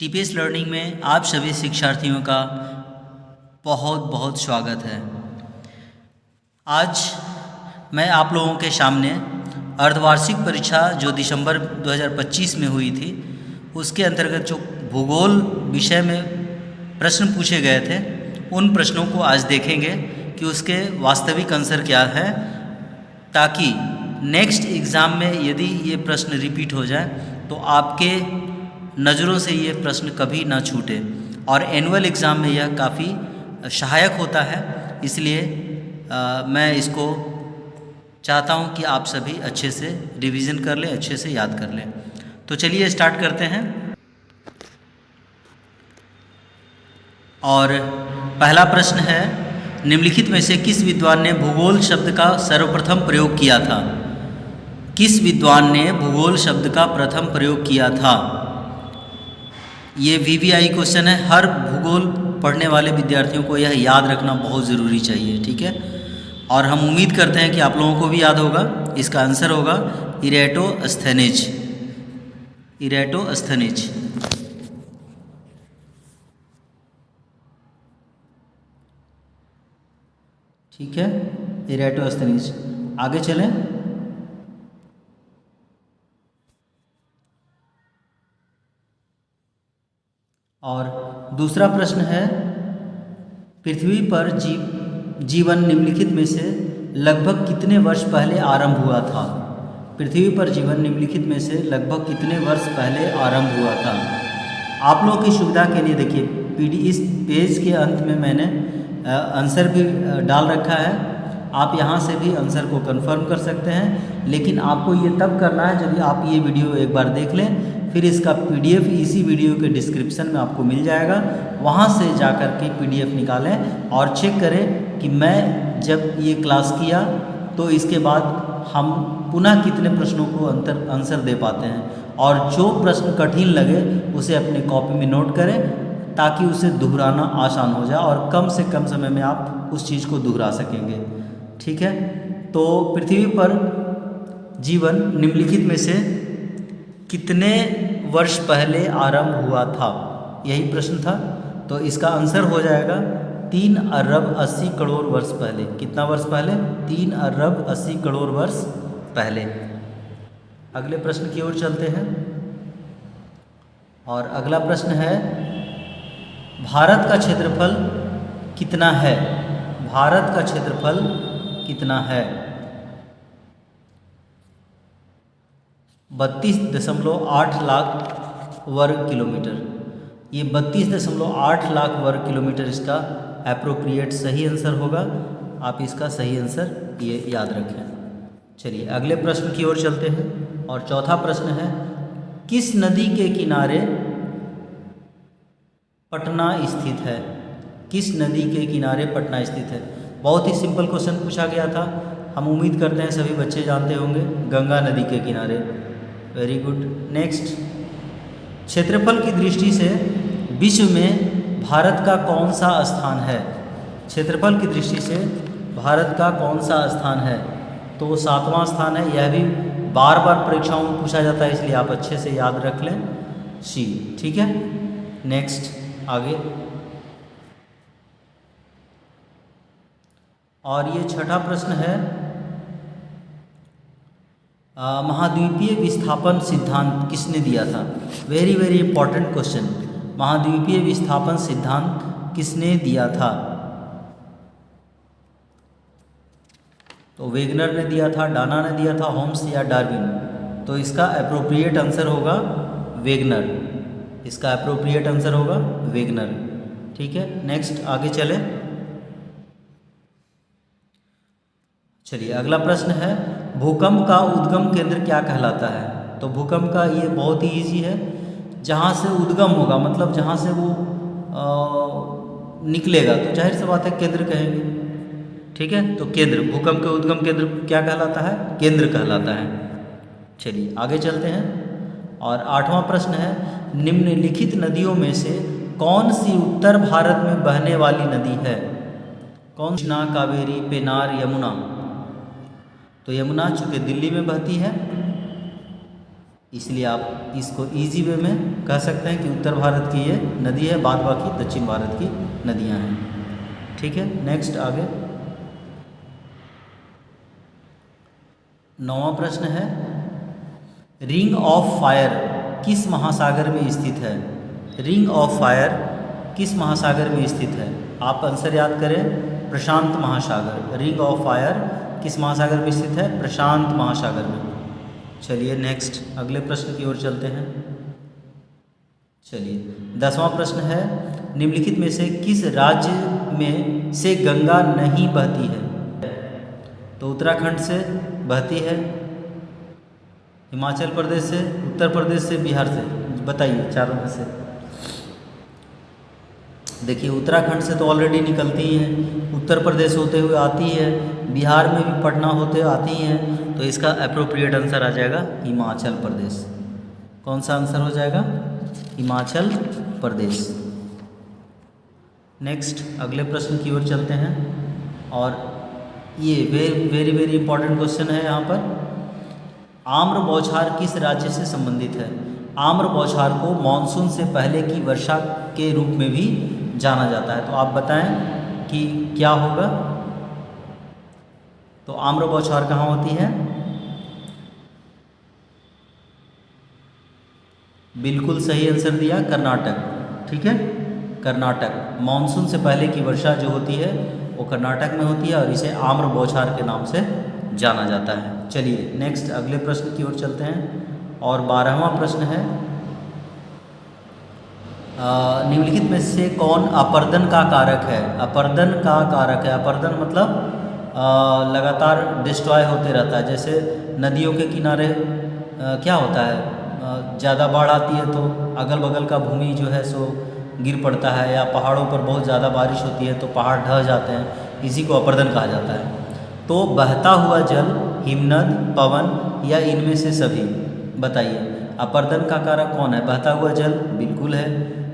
TPS learning में आप सभी शिक्षार्थियों का बहुत बहुत स्वागत है। आज मैं आप लोगों के सामने अर्धवार्षिक परीक्षा जो दिसंबर 2025 में हुई थी उसके अंतर्गत जो भूगोल विषय में प्रश्न पूछे गए थे उन प्रश्नों को आज देखेंगे कि उसके वास्तविक आंसर क्या है, ताकि नेक्स्ट एग्ज़ाम में यदि ये प्रश्न रिपीट हो जाए तो आपके नज़रों से ये प्रश्न कभी ना छूटे। और एनुअल एग्ज़ाम में यह काफ़ी सहायक होता है, इसलिए मैं इसको चाहता हूँ कि आप सभी अच्छे से रिवीजन कर लें, अच्छे से याद कर लें। तो चलिए स्टार्ट करते हैं। और पहला प्रश्न है, निम्नलिखित में से किस विद्वान ने भूगोल शब्द का सर्वप्रथम प्रयोग किया था? किस विद्वान ने भूगोल शब्द का प्रथम प्रयोग किया था? ये वीवीआई क्वेश्चन है। हर भूगोल पढ़ने वाले विद्यार्थियों को यह याद रखना बहुत ज़रूरी चाहिए, ठीक है। और हम उम्मीद करते हैं कि आप लोगों को भी याद होगा। इसका आंसर होगा इरेटोस्थेनेज। इरेटोस्थेनेज, ठीक है, इरेटोस्थेनेज। आगे चलें। और दूसरा प्रश्न है, पृथ्वी पर जीवन निम्नलिखित में से लगभग कितने वर्ष पहले आरंभ हुआ था? पृथ्वी पर जीवन निम्नलिखित में से लगभग कितने वर्ष पहले आरंभ हुआ था? आप लोगों की सुविधा के लिए देखिए इस पेज के अंत में मैंने आंसर भी डाल रखा है। आप यहाँ से भी आंसर को कंफर्म कर सकते हैं, लेकिन आपको ये तब करना है जब आप ये वीडियो एक बार देख लें। फिर इसका पीडीएफ इसी वीडियो के डिस्क्रिप्शन में आपको मिल जाएगा, वहाँ से जाकर के पीडीएफ निकालें और चेक करें कि मैं जब ये क्लास किया तो इसके बाद हम पुनः कितने प्रश्नों को आंसर दे पाते हैं। और जो प्रश्न कठिन लगे उसे अपने कॉपी में नोट करें, ताकि उसे दोहराना आसान हो जाए और कम से कम समय में आप उस चीज़ को दोहरा सकेंगे, ठीक है। तो पृथ्वी पर जीवन निम्नलिखित में से कितने वर्ष पहले आरंभ हुआ था, यही प्रश्न था। तो इसका आंसर हो जाएगा 3 अरब 80 करोड़ वर्ष पहले। कितना वर्ष पहले? 3 अरब 80 करोड़ वर्ष पहले। अगले प्रश्न की ओर चलते हैं। और अगला प्रश्न है, भारत का क्षेत्रफल कितना है? भारत का क्षेत्रफल कितना है? 32.8 लाख वर्ग किलोमीटर। ये 32.8 लाख वर्ग किलोमीटर इसका एप्रोप्रिएट सही आंसर होगा। आप इसका सही आंसर ये याद रखें। चलिए अगले प्रश्न की ओर चलते हैं। और चौथा प्रश्न है, किस नदी के किनारे पटना स्थित है? किस नदी के किनारे पटना स्थित है? बहुत ही सिंपल क्वेश्चन पूछा गया था। हम उम्मीद करते हैं सभी बच्चे जानते होंगे, गंगा नदी के किनारे। Very good. नेक्स्ट, क्षेत्रफल की दृष्टि से विश्व में भारत का कौन सा स्थान है? क्षेत्रफल की दृष्टि से भारत का कौन सा स्थान है? तो 7वां स्थान है। यह भी बार बार परीक्षाओं में पूछा जाता है, इसलिए आप अच्छे से याद रख लें, सी, ठीक है। नेक्स्ट आगे। और ये छठा प्रश्न है, महाद्वीपीय विस्थापन सिद्धांत किसने दिया था? Very very important question. महाद्वीपीय विस्थापन सिद्धांत किसने दिया था? तो वेगनर ने दिया था, डाना ने दिया था, होम्स या डार्विन? तो इसका एप्रोप्रिएट आंसर होगा वेगनर। इसका एप्रोप्रिएट आंसर होगा वेगनर, ठीक है। नेक्स्ट आगे चले। चलिए अगला प्रश्न है, भूकंप का उद्गम केंद्र क्या कहलाता है? तो भूकंप का ये बहुत ही इजी है। जहाँ से उद्गम होगा, मतलब जहाँ से वो निकलेगा, तो जाहिर सी बात है केंद्र कहेंगे, ठीक है। तो केंद्र, भूकंप के उद्गम केंद्र क्या कहलाता है? केंद्र कहलाता है। चलिए आगे चलते हैं। और 8वां प्रश्न है, निम्नलिखित नदियों में से कौन सी उत्तर भारत में बहने वाली नदी है? कौन? कृष्णा, कावेरी, पेनार, यमुना? तो यमुना चूँकि दिल्ली में बहती है, इसलिए आप इसको इजी वे में कह सकते हैं कि उत्तर भारत की ये नदी है, बाद बाकी दक्षिण भारत की नदियां हैं। ठीक है, नेक्स्ट आगे 9वां प्रश्न है, रिंग ऑफ फायर किस महासागर में स्थित है? रिंग ऑफ फायर किस महासागर में स्थित है? आप आंसर याद करें, प्रशांत महासागर। रिंग ऑफ फायर किस महासागर में स्थित है? प्रशांत महासागर में। चलिए नेक्स्ट अगले प्रश्न की ओर चलते हैं। चलिए 10वां प्रश्न है, निम्नलिखित में से किस राज्य में से गंगा नहीं बहती है? तो उत्तराखंड से बहती है, हिमाचल प्रदेश से, उत्तर प्रदेश से, बिहार से। बताइए चारों में से। देखिए उत्तराखंड से तो ऑलरेडी निकलती ही है, उत्तर प्रदेश होते हुए आती है, बिहार में भी पटना होते हुए आती हैं, तो इसका अप्रोप्रिएट आंसर आ जाएगा हिमाचल प्रदेश। कौन सा आंसर हो जाएगा? हिमाचल प्रदेश। नेक्स्ट अगले प्रश्न की ओर चलते हैं, और ये वेरी वेरी इंपॉर्टेंट क्वेश्चन है यहाँ पर। आम्र बौछार किस राज्य से संबंधित है? आम्र बौछार को मानसून से पहले की वर्षा के रूप में भी जाना जाता है, तो आप बताएं कि क्या होगा? तो आम्र बौछार कहाँ होती है? बिल्कुल सही आंसर दिया, कर्नाटक। ठीक है, कर्नाटक। मानसून से पहले की वर्षा जो होती है वो कर्नाटक में होती है, और इसे आम्र बौछार के नाम से जाना जाता है। चलिए नेक्स्ट अगले प्रश्न की ओर चलते हैं, और 12वां प्रश्न है, निम्नलिखित में से कौन अपर्दन का कारक है? अपर्दन का कारक है। अपर्दन मतलब लगातार डिस्ट्रॉय होते रहता है। जैसे नदियों के किनारे क्या होता है, ज़्यादा बाढ़ आती है तो अगल बगल का भूमि जो है सो गिर पड़ता है, या पहाड़ों पर बहुत ज़्यादा बारिश होती है तो पहाड़ ढह जाते हैं, इसी को अपर्दन कहा जाता है। तो बहता हुआ जल, हिमनद, पवन या इनमें से सभी? बताइए अपर्दन का कारक कौन है? बहता हुआ जल बिल्कुल है,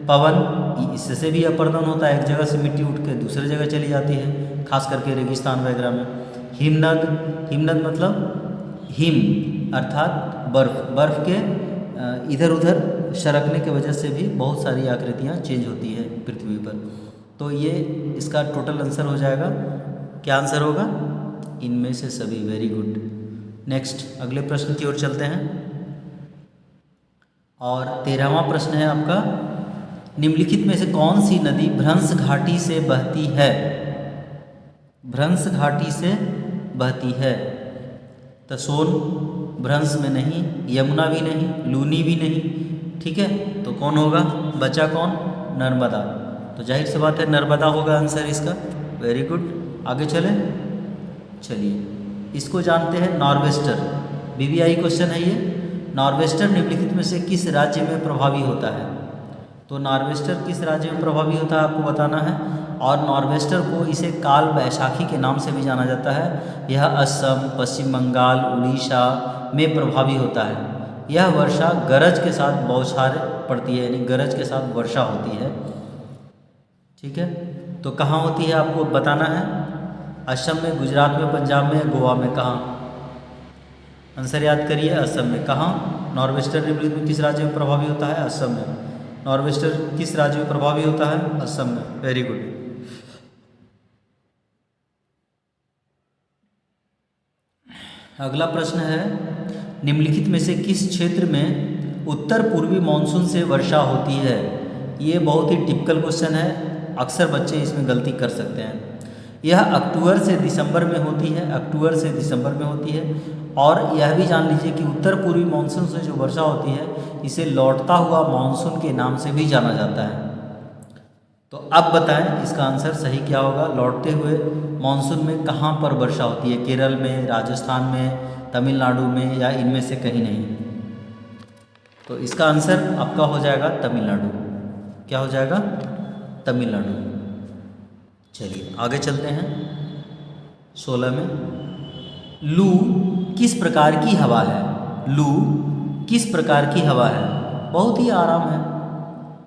पवन इससे भी अपर्दन होता है, एक जगह से मिट्टी उठ के दूसरी जगह चली जाती है, खास करके रेगिस्तान वगैरह में। हिमनद, हिमनद मतलब हिम अर्थात बर्फ़, बर्फ़ के इधर उधर सरकने की वजह से भी बहुत सारी आकृतियाँ चेंज होती है पृथ्वी पर। तो ये इसका टोटल आंसर हो जाएगा, क्या आंसर होगा? इनमें से सभी। Very good. नेक्स्ट अगले प्रश्न की ओर चलते हैं, और 13वां प्रश्न है आपका, निम्नलिखित में से कौन सी नदी भ्रंश घाटी से बहती है? भ्रंश घाटी से बहती है। तो सोन भ्रंश में नहीं, यमुना भी नहीं, लूनी भी नहीं। ठीक है, तो कौन होगा? बचा कौन? नर्मदा। तो जाहिर सी बात है नर्मदा होगा आंसर इसका। वेरी गुड, आगे चलें। चलिए इसको जानते हैं, नॉर्वेस्टर। बीबीआई क्वेश्चन है ये। नॉर्वेस्टर निम्नलिखित में से किस राज्य में प्रभावी होता है? तो नॉर्वेस्टर किस राज्य में प्रभावी होता है आपको बताना है, और नॉर्वेस्टर को इसे काल बैशाखी के नाम से भी जाना जाता है। यह असम, पश्चिम बंगाल, उड़ीसा में प्रभावी होता है। यह वर्षा गरज के साथ बौछार पड़ती है, यानी गरज के साथ वर्षा होती है। ठीक है, तो कहाँ होती है आपको बताना है? असम में, गुजरात में, पंजाब में, गोवा में, कहाँ? आंसर याद करिए। असम में। कहाँ? नॉर्वेस्टर निम्नलिखित में किस राज्य में प्रभावी होता है? असम में। नॉर्वेस्टर किस राज्य में प्रभावी होता है? असम में। Very good. अगला प्रश्न है, निम्नलिखित में से किस क्षेत्र में उत्तर पूर्वी मानसून से वर्षा होती है? ये बहुत ही टिपिकल क्वेश्चन है, अक्सर बच्चे इसमें गलती कर सकते हैं। यह अक्टूबर से दिसंबर में होती है, अक्टूबर से दिसंबर में होती है। और यह भी जान लीजिए कि उत्तर पूर्वी मानसून से जो वर्षा होती है इसे लौटता हुआ मानसून के नाम से भी जाना जाता है। तो अब बताएं इसका आंसर सही क्या होगा? लौटते हुए मानसून में कहाँ पर वर्षा होती है? केरल में, राजस्थान में, तमिलनाडु में, या इनमें से कहीं नहीं? तो इसका आंसर आपका हो जाएगा तमिलनाडु। क्या हो जाएगा? तमिलनाडु। चलिए आगे चलते हैं। 16 में, लू किस प्रकार की हवा है? लू किस प्रकार की हवा है? बहुत ही आराम है,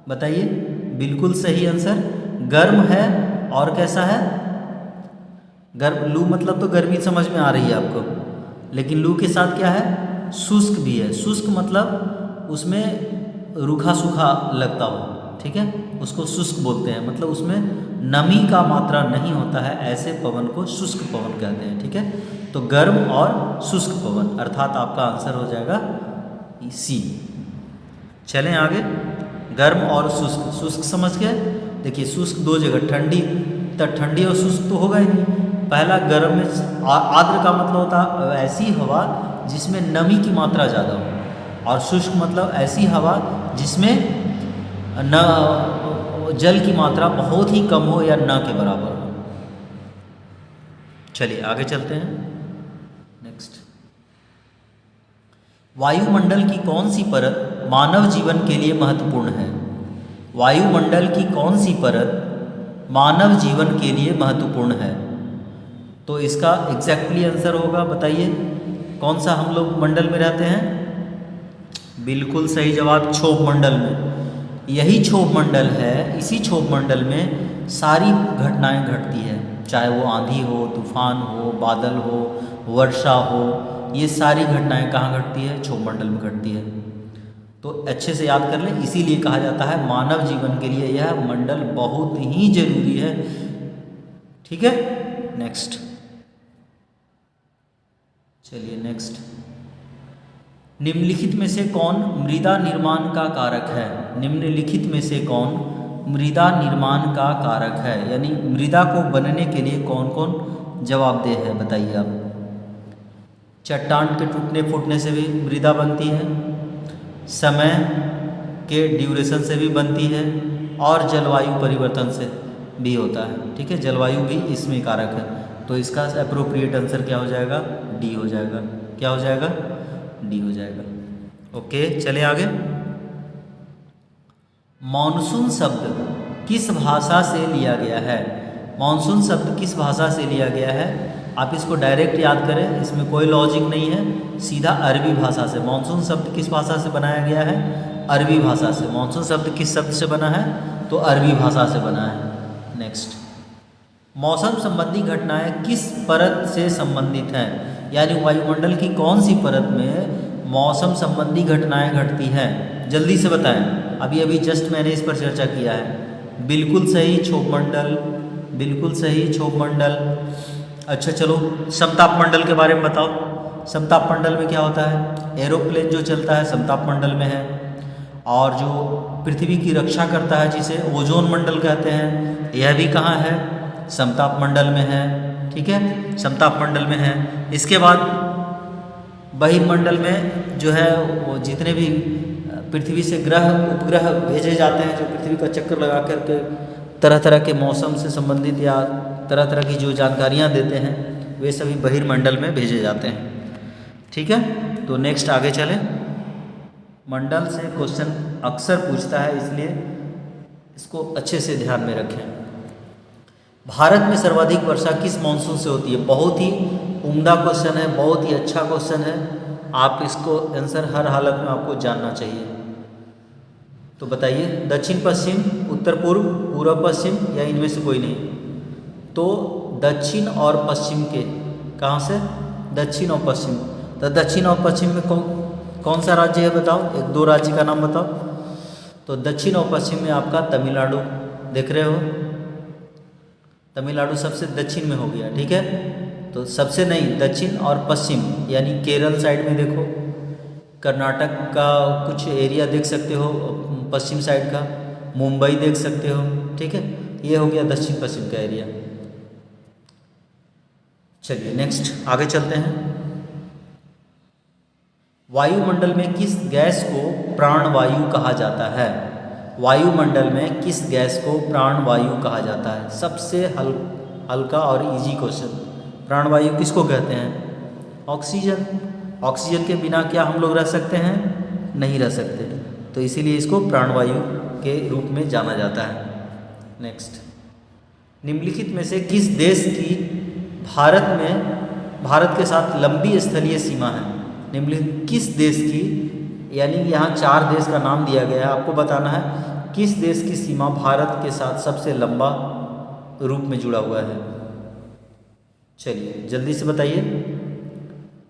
बताइए। बिल्कुल सही आंसर, गर्म है। और कैसा है? गर्म। लू मतलब तो गर्मी समझ में आ रही है आपको, लेकिन लू के साथ क्या है? शुष्क भी है। शुष्क मतलब उसमें रूखा सूखा लगता हो, ठीक है, उसको शुष्क बोलते हैं, मतलब उसमें नमी का मात्रा नहीं होता है, ऐसे पवन को शुष्क पवन कहते हैं, ठीक है। तो गर्म और शुष्क पवन, अर्थात आपका आंसर हो जाएगा सी। चलें आगे, गर्म और शुष्क। शुष्क समझ गए? देखिए शुष्क दो जगह, ठंडी, तो ठंडी और शुष्क तो होगा ही नहीं। पहला गर्म में आर्द्र का मतलब होता है ऐसी हवा जिसमें नमी की मात्रा ज़्यादा हो, और शुष्क मतलब ऐसी हवा जिसमें न जल की मात्रा बहुत ही कम हो या न के बराबर हो। चलिए आगे चलते हैं। नेक्स्ट, वायुमंडल की कौन सी परत मानव जीवन के लिए महत्वपूर्ण है? वायुमंडल की कौन सी परत मानव जीवन के लिए महत्वपूर्ण है? तो इसका एग्जैक्टली आंसर होगा, बताइए कौन सा हम लोग मंडल में रहते हैं? बिल्कुल सही जवाब, क्षोभ मंडल में। यही क्षोभ मंडल है, इसी क्षोभ मंडल में सारी घटनाएं घटती हैं, चाहे वो आंधी हो, तूफान हो, बादल हो, वर्षा हो, ये सारी घटनाएं कहाँ घटती है? क्षोभ मंडल में घटती है। तो अच्छे से याद कर लें, इसीलिए कहा जाता है मानव जीवन के लिए यह मंडल बहुत ही जरूरी है, ठीक है। नेक्स्ट, चलिए नेक्स्ट, निम्नलिखित में से कौन मृदा निर्माण का कारक है? निम्नलिखित में से कौन मृदा निर्माण का कारक है, यानी मृदा को बनने के लिए कौन कौन जवाबदेह है, बताइए आप। चट्टान के टूटने फूटने से भी मृदा बनती है, समय के ड्यूरेशन से भी बनती है, और जलवायु परिवर्तन से भी होता है, ठीक है। जलवायु भी इसमें कारक है, तो इसका एप्रोप्रिएट आंसर क्या हो जाएगा? डी हो जाएगा। क्या हो जाएगा? डी हो जाएगा। ओके, चले आगे। मॉनसून शब्द किस भाषा से लिया गया है? मॉनसून शब्द किस भाषा से लिया गया है? आप इसको डायरेक्ट याद करें, इसमें कोई लॉजिक नहीं है, सीधा अरबी भाषा से। मॉनसून शब्द किस भाषा से बनाया गया है? अरबी भाषा से। मॉनसून शब्द किस शब्द से बना है? तो अरबी भाषा से बना है। नेक्स्ट, मौसम संबंधी घटनाएं किस परत से संबंधित हैं? यानी वायुमंडल की कौन सी परत में मौसम संबंधी घटनाएं घटती हैं? जल्दी से बताएं, अभी अभी जस्ट मैंने इस पर चर्चा किया है। बिल्कुल सही, क्षोभ मंडल, बिल्कुल सही, क्षोभ मंडल। अच्छा चलो, समताप मंडल के बारे में बताओ। समताप मंडल में क्या होता है? एरोप्लेन जो चलता है समताप मंडल में है, और जो पृथ्वी की रक्षा करता है जिसे ओजोन मंडल कहते हैं, यह भी कहाँ है? समताप मंडल में है, ठीक है, समताप मंडल में है। इसके बाद बहिर्मंडल में जो है वो जितने भी पृथ्वी से ग्रह उपग्रह भेजे जाते हैं, जो पृथ्वी का चक्कर लगा करके तरह तरह के मौसम से संबंधित या तरह तरह की जो जानकारियाँ देते हैं, वे सभी बहिर्मंडल में भेजे जाते हैं, ठीक है। तो नेक्स्ट आगे चलें। मंडल से क्वेश्चन अक्सर पूछता है, इसलिए इसको अच्छे से ध्यान में रखें। भारत में सर्वाधिक वर्षा किस मॉनसून से होती है? बहुत ही उम्दा क्वेश्चन है, बहुत ही अच्छा क्वेश्चन है। आप इसको आंसर हर हालत में आपको जानना चाहिए। तो बताइए, दक्षिण पश्चिम, उत्तर पूर्व, पूर्व पश्चिम, या इनमें से कोई नहीं? तो दक्षिण और पश्चिम के, कहाँ से? दक्षिण और पश्चिम। तो दक्षिण और पश्चिम में कौन सा राज्य है बताओ? एक दो राज्य का नाम बताओ। तो दक्षिण और पश्चिम में आपका तमिलनाडु, देख रहे हो, तमिलनाडु सबसे दक्षिण में हो गया, ठीक है। तो सबसे नहीं, दक्षिण और पश्चिम, यानी केरल साइड में देखो, कर्नाटक का कुछ एरिया देख सकते हो पश्चिम साइड का, मुंबई देख सकते हो, ठीक है। ये हो गया दक्षिण पश्चिम का एरिया। चलिए नेक्स्ट आगे चलते हैं। वायुमंडल में किस गैस को प्राणवायु कहा जाता है? वायुमंडल में किस गैस को प्राणवायु कहा जाता है? सबसे हल्का और इजी क्वेश्चन। प्राणवायु किसको कहते हैं? ऑक्सीजन। ऑक्सीजन के बिना क्या हम लोग रह सकते हैं? नहीं रह सकते, तो इसीलिए इसको प्राणवायु के रूप में जाना जाता है। नेक्स्ट, निम्नलिखित में से किस देश की भारत के साथ लंबी स्थलीय सीमा है? निम्नलिखित किस देश की, यानी यहाँ 4 देश का नाम दिया गया है, आपको बताना है किस देश की सीमा भारत के साथ सबसे लंबा रूप में जुड़ा हुआ है। चलिए जल्दी से बताइए।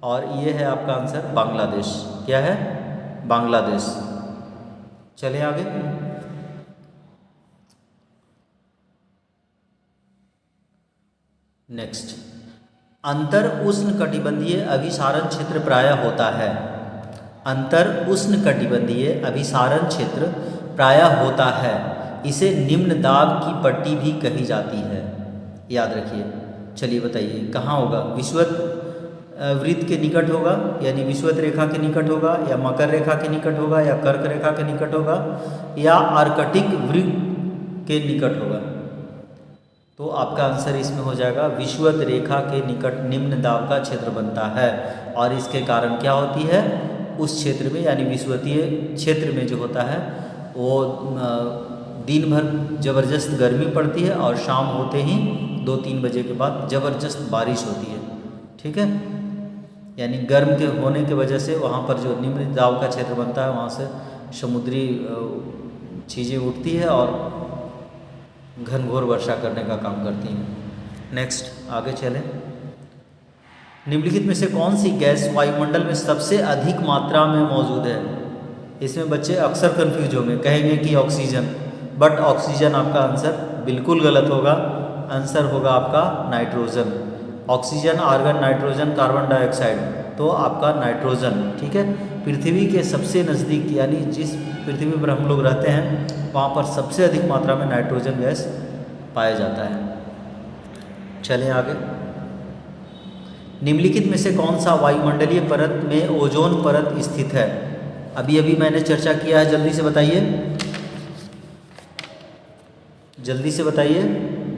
और ये है आपका आंसर बांग्लादेश। क्या है? बांग्लादेश। चलिए आगे। नेक्स्ट, अंतर उष्णकटिबंधीय अभिसारण क्षेत्र प्रायः होता है। अंतर उष्णकटिबंधीय अभिसारण क्षेत्र प्रायः होता है। इसे निम्न दाब की पट्टी भी कही जाती है। याद रखिए। चलिए बताइए कहाँ होगा? विषुवत वृत्त के निकट होगा, यानी विषुवत रेखा के निकट होगा, या मकर रेखा के निकट होगा, या कर्क रेखा के निकट होगा, या आर्कटिक वृत्त के निकट होगा। तो आपका आंसर इसमें हो जाएगा विषुवत रेखा के निकट निम्न दाब का क्षेत्र बनता है। और इसके कारण क्या होती है? उस क्षेत्र में यानी विषुवतीय क्षेत्र में जो होता है वो दिन भर ज़बरदस्त गर्मी पड़ती है और शाम होते ही 2-3 बजे के बाद ज़बरदस्त बारिश होती है। ठीक है, यानी गर्म के होने की वजह से वहाँ पर जो निम्न दाब का क्षेत्र बनता है वहाँ से समुद्री चीज़ें उठती है और घनघोर वर्षा करने का काम करती हैं। नेक्स्ट आगे चलें। निम्नलिखित में से कौन सी गैस वायुमंडल में सबसे अधिक मात्रा में मौजूद है? इसमें बच्चे अक्सर कंफ्यूज होंगे, कहेंगे कि ऑक्सीजन, बट ऑक्सीजन आपका आंसर बिल्कुल गलत होगा। आंसर होगा आपका nitrogen. Oxygen, argon, nitrogen, carbon dioxide, तो आपका नाइट्रोजन। ठीक है, पृथ्वी के सबसे नज़दीक यानी जिस पृथ्वी पर हम लोग रहते हैं वहाँ पर सबसे अधिक मात्रा में नाइट्रोजन गैस पाया जाता है। चलें आगे। निम्नलिखित में से कौन सा वायुमंडलीय परत में ओजोन परत स्थित है? अभी अभी मैंने चर्चा किया है, जल्दी से बताइए, जल्दी से बताइए।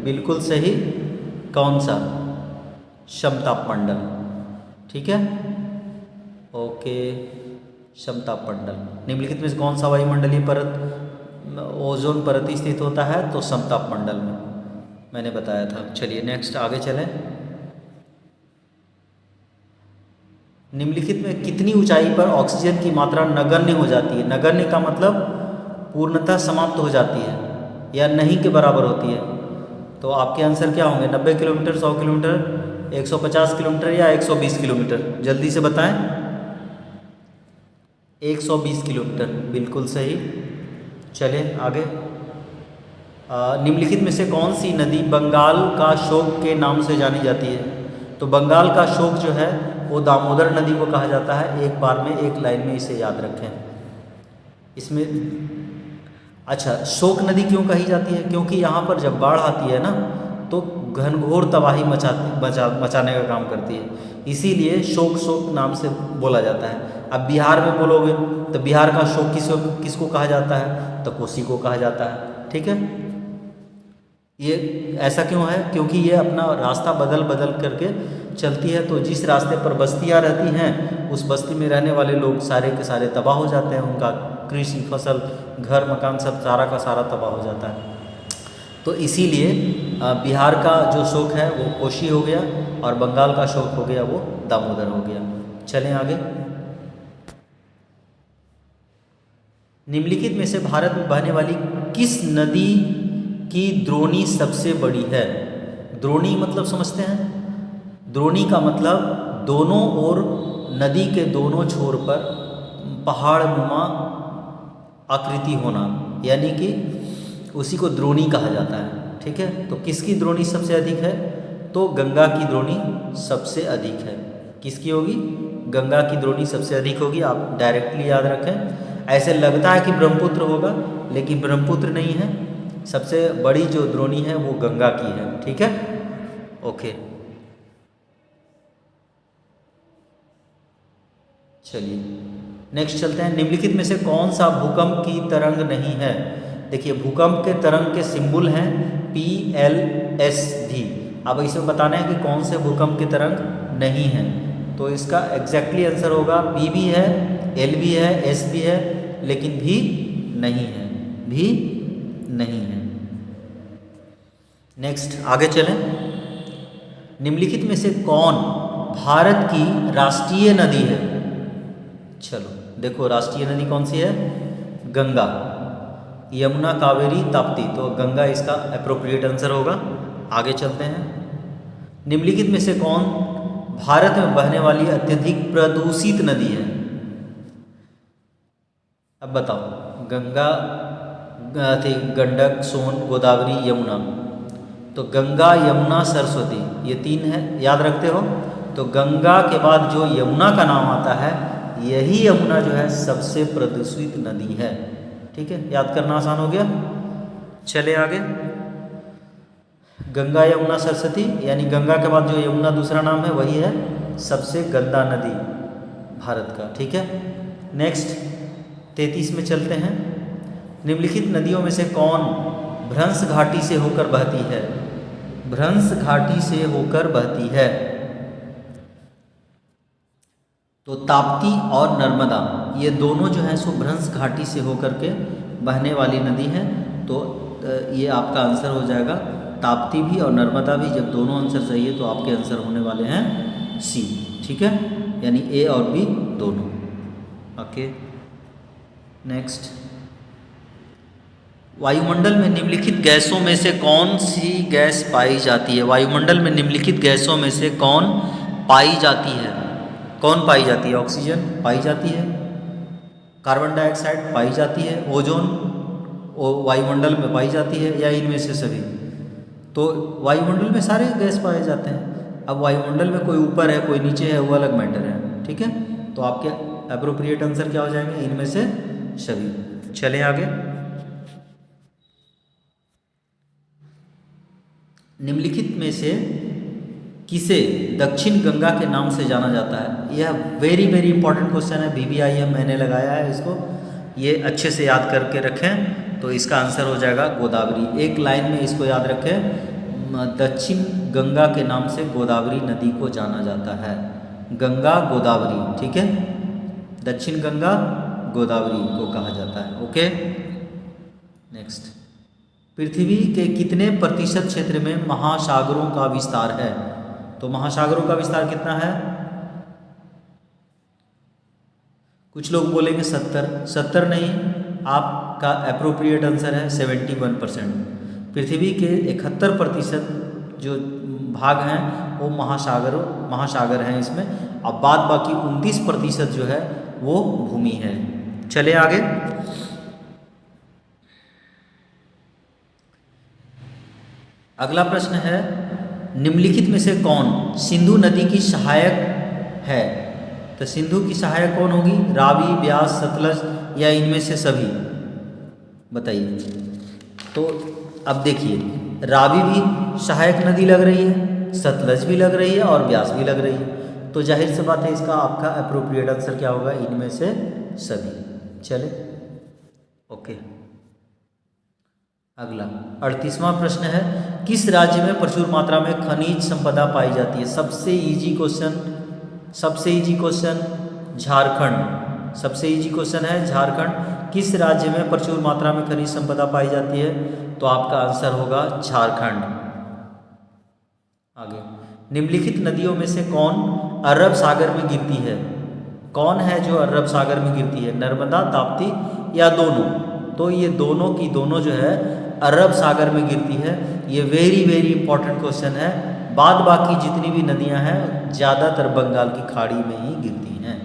बिल्कुल सही। कौन सा? समतापमंडल। ठीक है, ओके, समतापमंडल। निम्नलिखित में से कौन सा वायुमंडलीय परत ओजोन परत स्थित होता है? तो समतापमंडल में, मैंने बताया था। चलिए नेक्स्ट आगे चलें। निम्नलिखित में कितनी ऊंचाई पर ऑक्सीजन की मात्रा नगण्य हो जाती है? नगण्य का मतलब पूर्णतः समाप्त हो जाती है या नहीं के बराबर होती है। तो आपके आंसर क्या होंगे? 90 किलोमीटर, 100 किलोमीटर, 150 किलोमीटर या 120 किलोमीटर? जल्दी से बताएं। 120 किलोमीटर, बिल्कुल सही। चलें आगे। निम्नलिखित में से कौन सी नदी बंगाल का शोक के नाम से जानी जाती है? तो बंगाल का शोक जो है वो दामोदर नदी को कहा जाता है। एक बार में एक लाइन में इसे याद रखें। इसमें अच्छा, शोक नदी क्यों कही जाती है? क्योंकि यहाँ पर जब बाढ़ आती है ना तो घनघोर तबाही मचाने का काम करती है, इसीलिए शोक नाम से बोला जाता है। अब बिहार में बोलोगे तो बिहार का शोक किसको कहा जाता है? तो कोसी को कहा जाता है। ठीक है, ये ऐसा क्यों है? क्योंकि ये अपना रास्ता बदल बदल करके चलती है, तो जिस रास्ते पर बस्तियाँ रहती हैं उस बस्ती में रहने वाले लोग सारे के सारे तबाह हो जाते हैं। उनका कृषि, फसल, घर मकान सब सारा का सारा तबाह हो जाता है। तो इसीलिए बिहार का जो शोक है वो कोसी हो गया और बंगाल का शोक हो गया वो दामोदर हो गया। चलें आगे। निम्नलिखित में से भारत में बहने वाली किस नदी की द्रोणी सबसे बड़ी है? द्रोणी मतलब समझते हैं? द्रोणी का मतलब दोनों ओर नदी के दोनों छोर पर पहाड़ नुमा आकृति होना, यानी कि उसी को द्रोणी कहा जाता है। ठीक है, तो किसकी द्रोणी सबसे अधिक है? तो गंगा की द्रोणी सबसे अधिक है। किसकी होगी? गंगा की द्रोणी सबसे अधिक होगी। आप डायरेक्टली याद रखें। ऐसे लगता है कि ब्रह्मपुत्र होगा, लेकिन ब्रह्मपुत्र नहीं है। सबसे बड़ी जो द्रोणी है वो गंगा की है। ठीक है, ओके। चलिए नेक्स्ट चलते हैं। निम्नलिखित में से कौन सा भूकंप की तरंग नहीं है? देखिए, भूकंप के तरंग के सिंबल हैं PLSV। अब इसमें बताना है कि कौन से भूकंप की तरंग नहीं है। तो इसका एग्जैक्टली आंसर होगा P भी है, L भी है, S भी है, लेकिन भी नहीं है, भी नहीं है। नेक्स्ट आगे चलें। निम्नलिखित में से कौन भारत की राष्ट्रीय नदी है? चलो देखो, राष्ट्रीय नदी कौन सी है? गंगा, यमुना, कावेरी, ताप्ती। तो गंगा इसका एप्रोप्रिएट आंसर होगा। आगे चलते हैं। निम्नलिखित में से कौन भारत में बहने वाली अत्यधिक प्रदूषित नदी है? अब बताओ, गंगा थी, गंडक, सोन, गोदावरी, यमुना। तो गंगा, यमुना, सरस्वती, ये 3 है, याद रखते हो। तो गंगा के बाद जो यमुना का नाम आता है, यही यमुना जो है सबसे प्रदूषित नदी है। ठीक है, याद करना आसान हो गया। चले आगे, गंगा, यमुना, सरस्वती, यानी गंगा के बाद जो यमुना दूसरा नाम है वही है सबसे गंदा नदी भारत का। ठीक है, नेक्स्ट 33 में चलते हैं। निम्नलिखित नदियों में से कौन भ्रंश घाटी से होकर बहती है? भ्रंश घाटी से होकर बहती है। तो ताप्ती और नर्मदा, ये दोनों जो है सो भ्रंश घाटी से होकर के बहने वाली नदी है। तो ये आपका आंसर हो जाएगा ताप्ती भी और नर्मदा भी। जब दोनों आंसर सही है तो आपके आंसर होने वाले हैं सी। ठीक है, यानी ए और बी दोनों। ओके, नेक्स्ट, वायुमंडल में निम्नलिखित गैसों में से कौन सी गैस पाई जाती है? वायुमंडल में निम्नलिखित गैसों में से कौन पाई जाती है? कौन पाई जाती है? ऑक्सीजन पाई जाती है, कार्बन डाइऑक्साइड पाई जाती है, ओजोन वायुमंडल में पाई जाती है, या इनमें से सभी? तो वायुमंडल में सारे गैस पाए जाते हैं। अब वायुमंडल में कोई ऊपर है कोई नीचे है वो अलग मैटर है। ठीक है, तो आपके एप्रोप्रिएट आंसर क्या हो जाएंगे? इनमें से सभी। चलें आगे, निम्नलिखित में से किसे दक्षिण गंगा के नाम से जाना जाता है? यह वेरी वेरी इंपॉर्टेंट क्वेश्चन है, BBIM मैंने लगाया है इसको, ये अच्छे से याद करके रखें। तो इसका आंसर हो जाएगा गोदावरी। एक लाइन में इसको याद रखें, दक्षिण गंगा के नाम से गोदावरी नदी को जाना जाता है। गंगा गोदावरी, ठीक है, दक्षिण गंगा गोदावरी को कहा जाता है। ओके, नेक्स्ट, पृथ्वी के कितने प्रतिशत क्षेत्र में महासागरों का विस्तार है? तो महासागरों का विस्तार कितना है? कुछ लोग बोलेंगे 70 नहीं, आपका एप्रोप्रिएट आंसर है 71%। पृथ्वी के 71% जो भाग हैं वो महासागर हैं इसमें, अब बाद बाकी 29% जो है वो भूमि है। चले आगे, अगला प्रश्न है, निम्नलिखित में से कौन सिंधु नदी की सहायक है? तो सिंधु की सहायक कौन होगी? रावी, ब्यास, सतलज, या इनमें से सभी? बताइए। तो अब देखिए, रावी भी सहायक नदी लग रही है, सतलज भी लग रही है और ब्यास भी लग रही है। तो जाहिर सी बात है इसका आपका एप्रोप्रिएट आंसर क्या होगा? इनमें से सभी। चले, ओके, अगला 38वां प्रश्न है, किस राज्य में प्रचुर मात्रा में खनिज संपदा पाई जाती है? सबसे इजी क्वेश्चन, झारखंड। सबसे इजी क्वेश्चन है झारखंड। किस राज्य में प्रचुर मात्रा में खनिज संपदा पाई जाती है? तो आपका आंसर होगा झारखंड। आगे, निम्नलिखित नदियों में से कौन अरब सागर में गिरती है? कौन है जो अरब सागर में गिरती है? नर्मदा, ताप्ती, या दोनों? तो ये दोनों की दोनों जो है अरब सागर में गिरती है। ये वेरी वेरी इंपॉर्टेंट क्वेश्चन है। बाद बाकी जितनी भी नदियां हैं ज़्यादातर बंगाल की खाड़ी में ही गिरती हैं।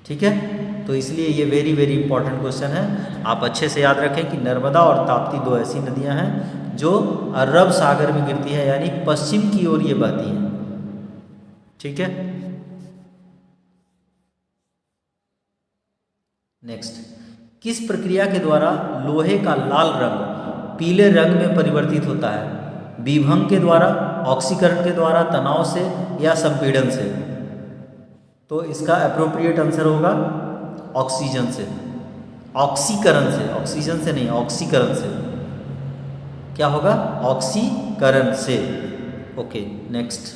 ठीक है, तो इसलिए ये वेरी वेरी इंपॉर्टेंट क्वेश्चन है। आप अच्छे से याद रखें कि नर्मदा और ताप्ती दो ऐसी नदियां हैं जो अरब सागर में गिरती है, यानी पश्चिम की ओर ये बहती हैं। ठीक है, नेक्स्ट, किस प्रक्रिया के द्वारा लोहे का लाल रंग पीले रंग में परिवर्तित होता है? विभंग के द्वारा, ऑक्सीकरण के द्वारा, तनाव से, या संपीड़न से? तो इसका एप्रोप्रिएट आंसर होगा ऑक्सीजन से, ऑक्सीकरण से, ऑक्सीजन से नहीं, ऑक्सीकरण से। क्या होगा? ऑक्सीकरण से। ओके, नेक्स्ट,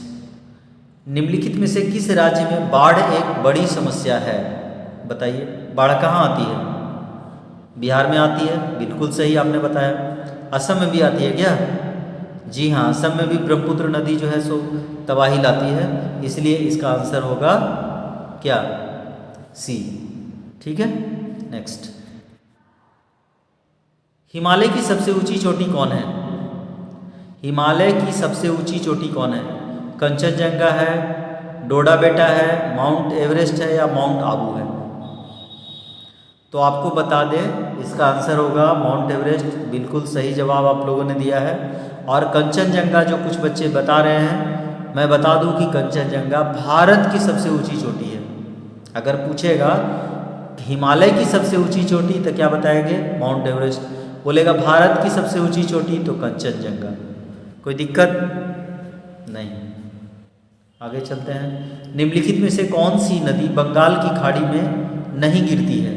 निम्नलिखित में से किस राज्य में बाढ़ एक बड़ी समस्या है? बताइए, बाढ़ कहाँ आती है? बिहार में आती है, बिल्कुल सही आपने बताया। असम में भी आती है क्या? जी हाँ, असम में भी ब्रह्मपुत्र नदी जो है सो तबाही लाती है, इसलिए इसका आंसर होगा क्या? सी। ठीक है, नेक्स्ट, हिमालय की सबसे ऊंची चोटी कौन है? हिमालय की सबसे ऊंची चोटी कौन है? कंचनजंगा है, डोडा बेटा है, माउंट एवरेस्ट है या माउंट आबू है? तो आपको बता दें इसका आंसर होगा माउंट एवरेस्ट। बिल्कुल सही जवाब आप लोगों ने दिया है। और कंचनजंगा जो कुछ बच्चे बता रहे हैं, मैं बता दूं कि कंचनजंगा भारत की सबसे ऊंची चोटी है। अगर पूछेगा हिमालय की सबसे ऊंची चोटी तो क्या बताएंगे? Mount Everest. बोलेगा भारत की सबसे ऊंची चोटी तो कंचनजंगा। कोई दिक्कत नहीं। आगे चलते हैं। निम्नलिखित में से कौन सी नदी बंगाल की खाड़ी में नहीं गिरती है?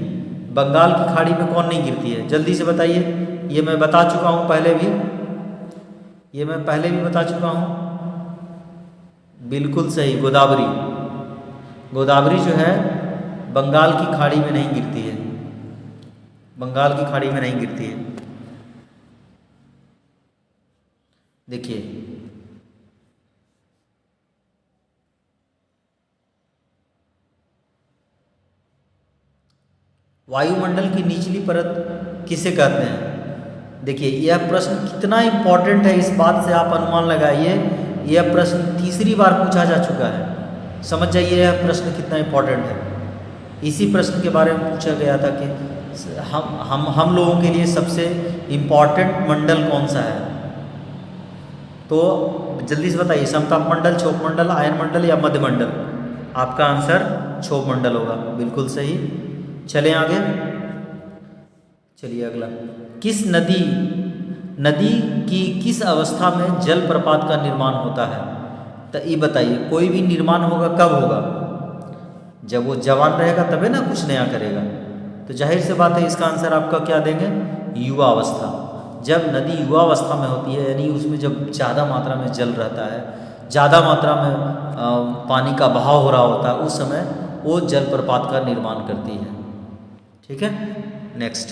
बंगाल की खाड़ी में कौन नहीं गिरती है? जल्दी से बताइए। ये मैं बता चुका हूँ पहले भी, ये मैं पहले भी बता चुका हूँ। बिल्कुल सही, गोदावरी। गोदावरी जो है बंगाल की खाड़ी में नहीं गिरती है, बंगाल की खाड़ी में नहीं गिरती है। देखिए वायुमंडल की निचली परत किसे कहते हैं? देखिए यह प्रश्न कितना इम्पोर्टेंट है, इस बात से आप अनुमान लगाइए। यह प्रश्न तीसरी बार पूछा जा चुका है। समझ जाइए यह प्रश्न कितना इम्पोर्टेंट है। इसी प्रश्न के बारे में पूछा गया था कि हम लोगों के लिए सबसे इम्पोर्टेंट मंडल कौन सा है? तो जल्दी से बताइए, समताप मंडल, क्षोभ मंडल, आयन मंडल या मध्य मंडल? आपका आंसर क्षोभ मंडल होगा। बिल्कुल सही। चलें आगे। चलिए अगला। किस नदी की किस अवस्था में जल प्रपात का निर्माण होता है? तो ये बताइए, कोई भी निर्माण होगा कब होगा? जब वो जवान रहेगा तभी ना कुछ नया करेगा। तो जाहिर सी बात है इसका आंसर आपका क्या देंगे? युवा अवस्था। जब नदी युवा अवस्था में होती है, यानी उसमें जब ज़्यादा मात्रा में जल रहता है, ज़्यादा मात्रा में पानी का बहाव हो रहा होता है, उस समय वो जल प्रपात का निर्माण करती है। ठीक है, नेक्स्ट।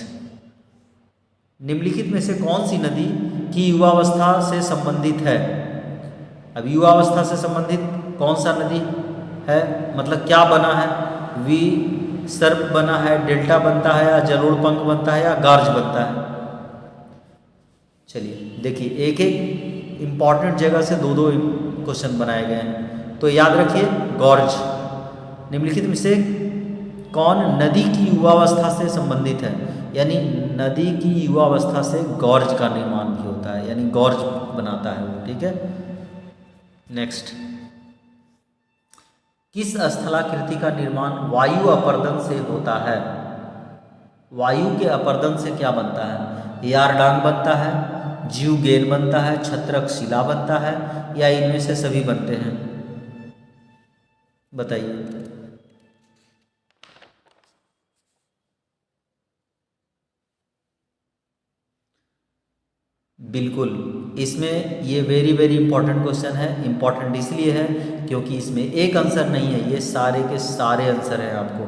निम्नलिखित में से कौन सी नदी की युवावस्था से संबंधित है? अब युवावस्था से संबंधित कौन सा नदी है, मतलब क्या बना है? वी सर्प बना है, डेल्टा बनता है, या जलोढ़ पंख बनता है, या गार्ज बनता है? चलिए देखिए, एक एक इम्पॉर्टेंट जगह से दो दो क्वेश्चन बनाए गए हैं, तो याद रखिए। गॉर्ज। निम्नलिखित में से कौन नदी की युवावस्था से संबंधित है? यानी नदी की युवावस्था से गॉर्ज का निर्माण भी होता है, यानी गॉर्ज बनाता है वो। ठीक है, नेक्स्ट। किस स्थलाकृति का निर्माण वायु अपर्दन से होता है? वायु के अपर्दन से क्या बनता है? यारडांग बनता है, जीवगेन बनता है, छत्रक शिला बनता है, या इनमें से सभी बनते हैं? बताइए। बिल्कुल, इसमें ये वेरी वेरी इंपॉर्टेंट क्वेश्चन है। इंपॉर्टेंट इसलिए है क्योंकि इसमें एक आंसर नहीं है, ये सारे के सारे आंसर हैं आपको।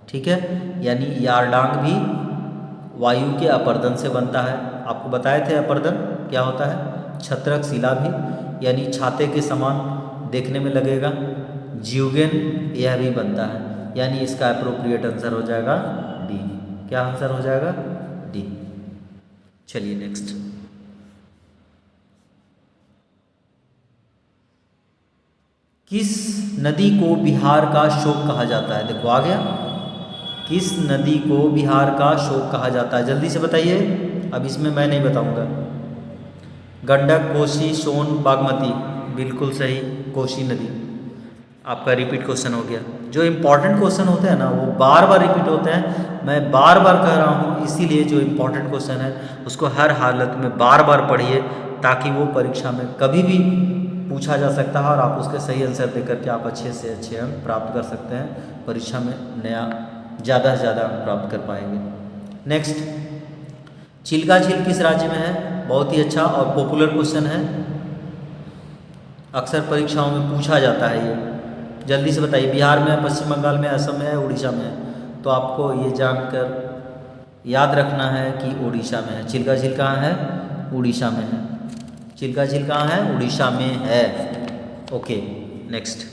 ठीक है, यानी यारडांग भी वायु के अपर्दन से बनता है। आपको बताए थे अपर्दन क्या होता है। छत्रक शिला भी, यानी छाते के समान देखने में लगेगा। जीवगेन यह भी बनता है, यानी इसका अप्रोप्रिएट आंसर हो जाएगा डी। क्या आंसर हो जाएगा? डी। चलिए नेक्स्ट। किस नदी को बिहार का शोक कहा जाता है? देखो आ गया। किस नदी को बिहार का शोक कहा जाता है? जल्दी से बताइए। अब इसमें मैं नहीं बताऊंगा। गंडक, कोसी, सोन, बागमती। बिल्कुल सही, कोसी नदी। आपका रिपीट क्वेश्चन हो गया। जो इम्पोर्टेंट क्वेश्चन होते हैं ना, वो बार बार रिपीट होते हैं। मैं बार बार कह रहा हूँ, इसीलिए जो इम्पोर्टेंट क्वेश्चन है उसको हर हालत में बार बार पढ़िए, ताकि वो परीक्षा में कभी भी पूछा जा सकता है और आप उसके सही आंसर देकर के आप अच्छे से अच्छे अंक प्राप्त कर सकते हैं। परीक्षा में नया ज़्यादा से ज़्यादा अंक प्राप्त कर पाएंगे। नेक्स्ट, चिल्का झील किस राज्य में है? बहुत ही अच्छा और पॉपुलर क्वेश्चन है, अक्सर परीक्षाओं में पूछा जाता है ये। जल्दी से बताइए, बिहार में है, पश्चिम बंगाल में, असम में है, उड़ीसा में है? तो आपको ये जानकर याद रखना है कि उड़ीसा में है। चिल्का झील कहाँ है? उड़ीसा में है। चिल्का झील कहाँ है? उड़ीसा में है। Okay, next.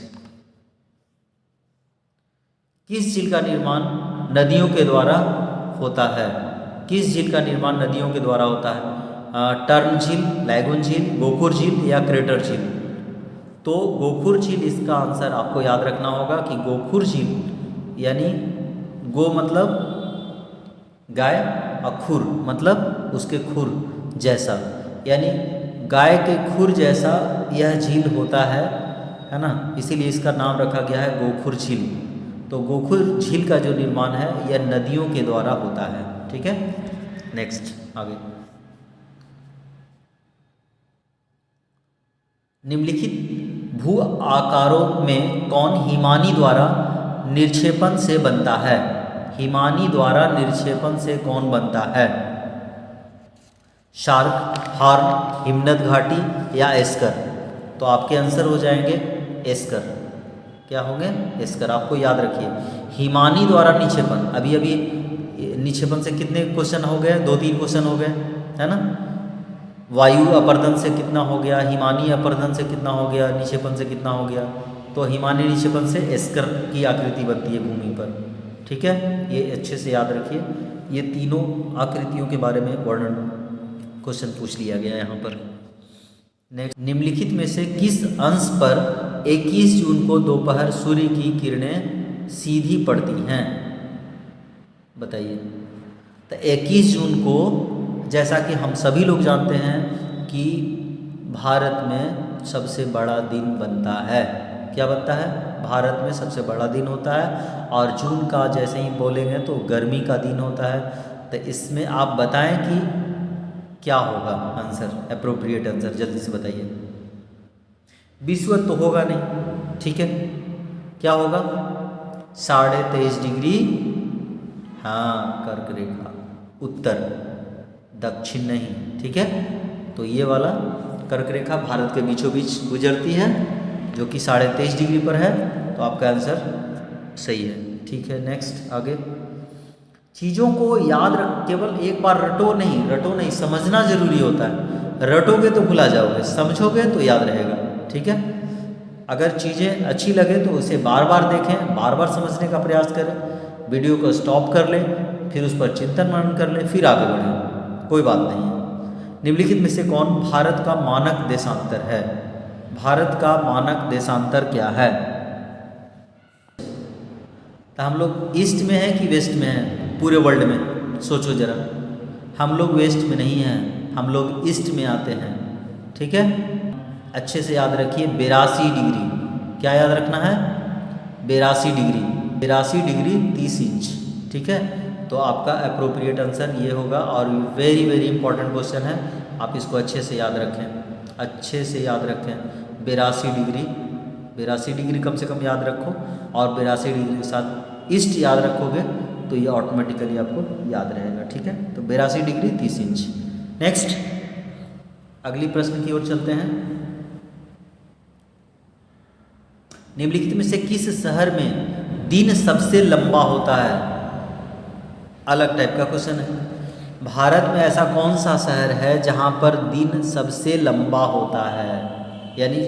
किस झील का निर्माण नदियों के द्वारा होता है? किस झील का निर्माण नदियों के द्वारा होता है? टर्न झील, लैगून झील, गोकुर झील, या क्रेटर झील? तो गोखुर झील इसका आंसर आपको याद रखना होगा कि गोखुर झील यानी गो मतलब गाय और खुर मतलब उसके खुर जैसा, यानी गाय के खुर जैसा यह झील होता है ना, इसीलिए इसका नाम रखा गया है गोखुर झील। तो गोखुर झील का जो निर्माण है यह नदियों के द्वारा होता है। ठीक है, नेक्स्ट आगे। निम्नलिखित भू आकारों में कौन हिमानी द्वारा निक्षेपण से बनता है? हिमानी द्वारा निक्षेपण से कौन बनता है? शार्क, हॉर्न, हिमनद घाटी या एस्कर? तो आपके आंसर हो जाएंगे एस्कर। क्या होंगे? एस्कर। आपको याद रखिए हिमानी द्वारा निक्षेपण, अभी अभी निक्षेपण से कितने क्वेश्चन हो गए? 2-3 क्वेश्चन हो गए, है ना। वायु अपर्दन से कितना हो गया, हिमानी अपर्दन से कितना हो गया, निक्षेपण से कितना हो गया। तो हिमानी निक्षेपण से एस्कर की आकृति बनती है भूमि पर। ठीक है, ये अच्छे से याद रखिए। ये तीनों आकृतियों के बारे में वर्णन क्वेश्चन पूछ लिया गया यहाँ पर। नेक्स्ट, निम्नलिखित में से किस अंश पर 21 जून को दोपहर सूर्य की किरणें सीधी पड़ती हैं? बताइए। तो 21 जून को, जैसा कि हम सभी लोग जानते हैं कि भारत में सबसे बड़ा दिन बनता है। क्या बनता है? भारत में सबसे बड़ा दिन होता है, और जून का जैसे ही बोलेंगे तो गर्मी का दिन होता है। तो इसमें आप बताएं कि क्या होगा आंसर, एप्रोप्रिएट आंसर, जल्दी से बताइए। विषुवत तो होगा नहीं, ठीक है। क्या होगा? 23.5 डिग्री, हाँ, कर्क रेखा, उत्तर दक्षिण नहीं, ठीक है। तो ये वाला कर्क रेखा भारत के बीचों बीच गुजरती है, जो कि 23.5 डिग्री पर है। तो आपका आंसर सही है, ठीक है। नेक्स्ट आगे। चीज़ों को याद रख, केवल एक बार रटो नहीं, समझना जरूरी होता है। रटोगे तो भुला जाओगे, समझोगे तो याद रहेगा, ठीक है। अगर चीज़ें अच्छी लगे तो उसे बार बार देखें, बार बार समझने का प्रयास करें, वीडियो को स्टॉप कर लें, फिर उस पर चिंतन मनन कर लें, फिर आगे बढ़ें, कोई बात नहीं है। निम्नलिखित में से कौन भारत का मानक देशांतर है? भारत का मानक देशांतर क्या है? तो हम लोग ईस्ट में हैं कि वेस्ट में हैं? पूरे वर्ल्ड में सोचो जरा। हम लोग वेस्ट में नहीं हैं, हम लोग ईस्ट में आते हैं, ठीक है। अच्छे से याद रखिए 82 डिग्री, क्या याद रखना है? 82 डिग्री, 82 डिग्री 30 इंच, ठीक है। तो आपका अप्रोप्रिएट आंसर ये होगा, और वेरी वेरी इंपॉर्टेंट क्वेश्चन है, आप इसको अच्छे से याद रखें, अच्छे से याद रखें। 82 डिग्री, 82 डिग्री कम से कम याद रखो, और 82 डिग्री के साथ ईस्ट याद रखोगे तो ये ऑटोमेटिकली आपको याद रहेगा, ठीक है। तो 82 डिग्री 30 इंच। नेक्स्ट, अगली प्रश्न की ओर चलते हैं। निम्नलिखित में से किस शहर में दिन सबसे लंबा होता है? अलग टाइप का क्वेश्चन है। भारत में ऐसा कौन सा शहर है जहां पर दिन सबसे लंबा होता है, यानी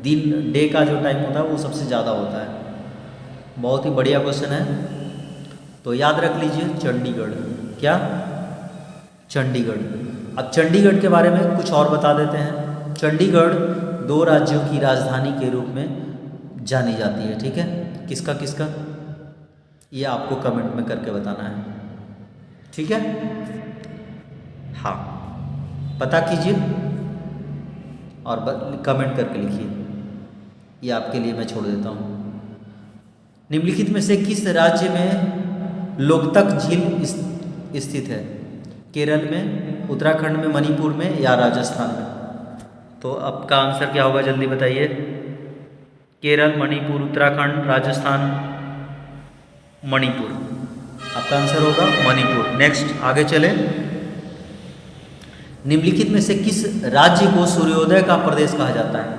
दिन, डे का जो टाइम होता है वो सबसे ज़्यादा होता है? बहुत ही बढ़िया क्वेश्चन है, तो याद रख लीजिए चंडीगढ़। क्या? चंडीगढ़। अब चंडीगढ़ के बारे में कुछ और बता देते हैं। चंडीगढ़ 2 राज्यों की राजधानी के रूप में जानी जाती है, ठीक है। किसका किसका, ये आपको कमेंट में करके बताना है, ठीक है। हाँ, पता कीजिए और कमेंट करके लिखिए, ये आपके लिए मैं छोड़ देता हूँ। निम्नलिखित में से किस राज्य में लोकतक झील स्थित है? केरल में, उत्तराखंड में, मणिपुर में या राजस्थान में? तो आपका आंसर क्या होगा, जल्दी बताइए। केरल, मणिपुर, उत्तराखंड, राजस्थान, मणिपुर। आपका आंसर होगा मणिपुर। नेक्स्ट आगे चले। निम्नलिखित में से किस राज्य को सूर्योदय का प्रदेश कहा जाता है?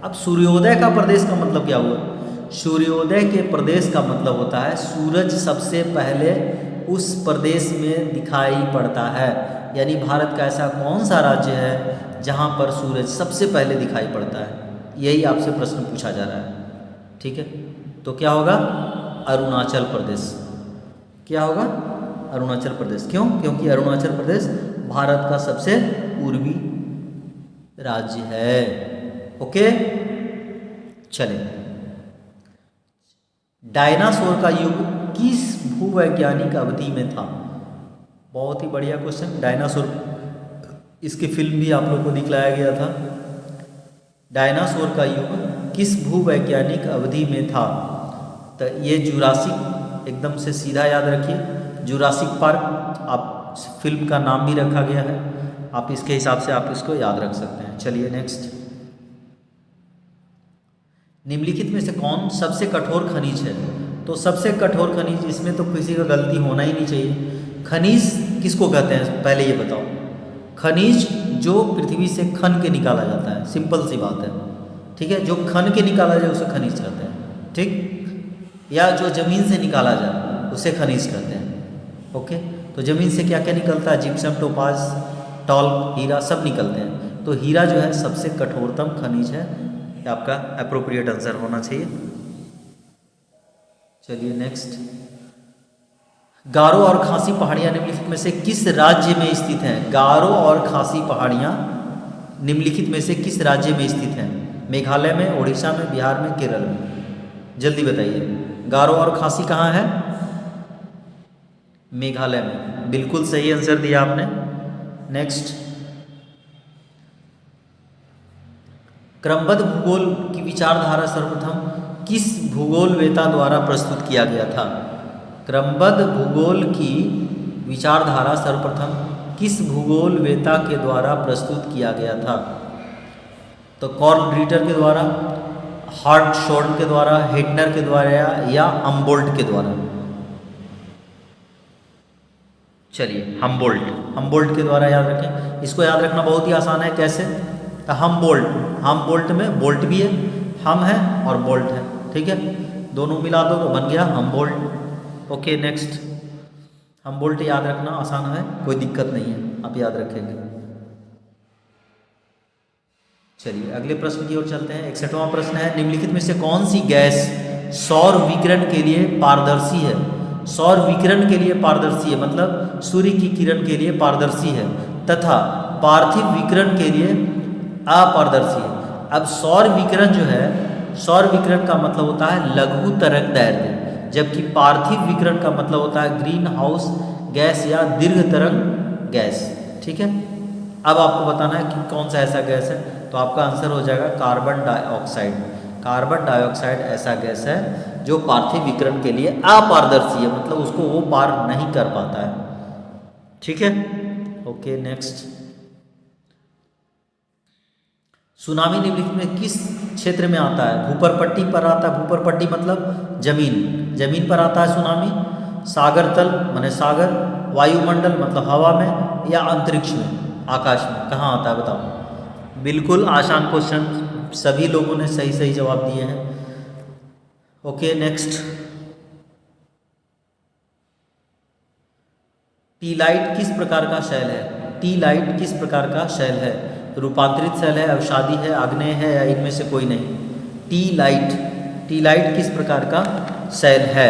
अब सूर्योदय का प्रदेश का मतलब क्या हुआ? सूर्योदय के प्रदेश का मतलब होता है सूरज सबसे पहले उस प्रदेश में दिखाई पड़ता है, यानी भारत का ऐसा कौन सा राज्य है जहां पर सूरज सबसे पहले दिखाई पड़ता है? यही आपसे प्रश्न पूछा जा रहा है, ठीक है। तो क्या होगा? अरुणाचल प्रदेश। क्या होगा? अरुणाचल प्रदेश। क्यों? क्योंकि अरुणाचल प्रदेश भारत का सबसे पूर्वी राज्य है। ओके, चले, डायनासोर का युग किस भूवैज्ञानिक अवधि में था? बहुत ही बढ़िया क्वेश्चन। डायनासोर, इसकी फिल्म भी आप लोग को दिखलाया गया था। डायनासोर का युग किस भूवैज्ञानिक अवधि में था? तो ये जुरासिक, एकदम से सीधा याद रखिए, जुरासिक पार्क आप फिल्म का नाम भी रखा गया है, आप इसके हिसाब से आप इसको याद रख सकते हैं। चलिए नेक्स्ट, निम्नलिखित में से कौन सबसे कठोर खनिज है? तो सबसे कठोर खनिज, इसमें तो किसी का गलती होना ही नहीं चाहिए। खनिज किसको कहते हैं पहले ये बताओ? खनिज जो पृथ्वी से खन के निकाला जाता है, सिंपल सी बात है, ठीक है। जो खन के निकाला जाए उसे खनिज कहते हैं, ठीक। या जो ज़मीन से निकाला जाए उसे खनिज कहते हैं, ओके। तो ज़मीन से क्या क्या निकलता है? जिप्सम, टोपाज, टॉल्क, हीरा सब निकलते हैं। तो हीरा जो है सबसे कठोरतम खनिज है, ये आपका एप्रोप्रिएट आंसर होना चाहिए। चलिए नेक्स्ट, गारो और खासी पहाड़ियाँ निम्नलिखित में से किस राज्य में स्थित हैं? गारो और खासी पहाड़ियाँ निम्नलिखित में से किस राज्य में स्थित हैं? मेघालय में, उड़ीसा में, बिहार में, केरल में? जल्दी बताइए, गारो और खासी कहाँ है? मेघालय में, बिल्कुल सही आंसर दिया आपने। नेक्स्ट, क्रमबद्ध भूगोल की विचारधारा सर्वप्रथम किस भूगोलवेता द्वारा प्रस्तुत किया गया था? क्रमबद्ध भूगोल की विचारधारा सर्वप्रथम किस भूगोलवेता के द्वारा प्रस्तुत किया गया था? तो कॉर्ल रीटर के द्वारा, हार्टशॉर्न के द्वारा, हेटनर के द्वारा या हम्बोल्ट के द्वारा? चलिए हम्बोल्ट के द्वारा याद रखें। इसको याद रखना बहुत ही आसान है, कैसे? तो हम्बोल्ट में बोल्ट भी है, हम है और बोल्ट है, ठीक है, दोनों मिला दो तो बन गया हम्बोल्ट। ओके नेक्स्ट, हम्बोल्ट याद रखना आसान है, कोई दिक्कत नहीं है, आप याद रखेंगे। चलिए अगले प्रश्न की ओर चलते हैं। 61वां प्रश्न है, निम्नलिखित में से कौन सी गैस सौर विकिरण के लिए पारदर्शी है? सौर विकिरण के लिए पारदर्शी है मतलब सूर्य की किरण के लिए पारदर्शी है, तथा पार्थिव विकिरण के लिए अपारदर्शी है। अब सौर विकिरण जो है, सौर विकिरण का मतलब होता है लघु तरंग दैर्ध्य, जबकि पार्थिव विकिरण का मतलब होता है ग्रीन हाउस गैस या दीर्घ तरंग गैस, ठीक है। अब आपको बताना है कि कौन सा ऐसा गैस है, तो आपका आंसर हो जाएगा कार्बन डाइऑक्साइड। कार्बन डाइऑक्साइड ऐसा गैस है जो पार्थिव विकिरण के लिए अपारदर्शी है, मतलब उसको वो पार नहीं कर पाता है, ठीक है। ओके नेक्स्ट, सुनामी निम्नलिखित में किस क्षेत्र में आता है? भूपरपट्टी पर आता है, भूपरपट्टी मतलब जमीन पर आता है सुनामी, सागर तल माने सागर, वायुमंडल मतलब हवा में, या अंतरिक्ष में, आकाश में, कहाँ आता है बताओ? बिल्कुल आसान क्वेश्चन, सभी लोगों ने सही जवाब दिए हैं। ओके नेक्स्ट, टी लाइट किस प्रकार का शैल है? टी लाइट किस प्रकार का शैल है? रूपांतरित शैल है, अवसादी है, आग्नेय है, या इनमें से कोई नहीं? टी लाइट किस प्रकार का शैल है?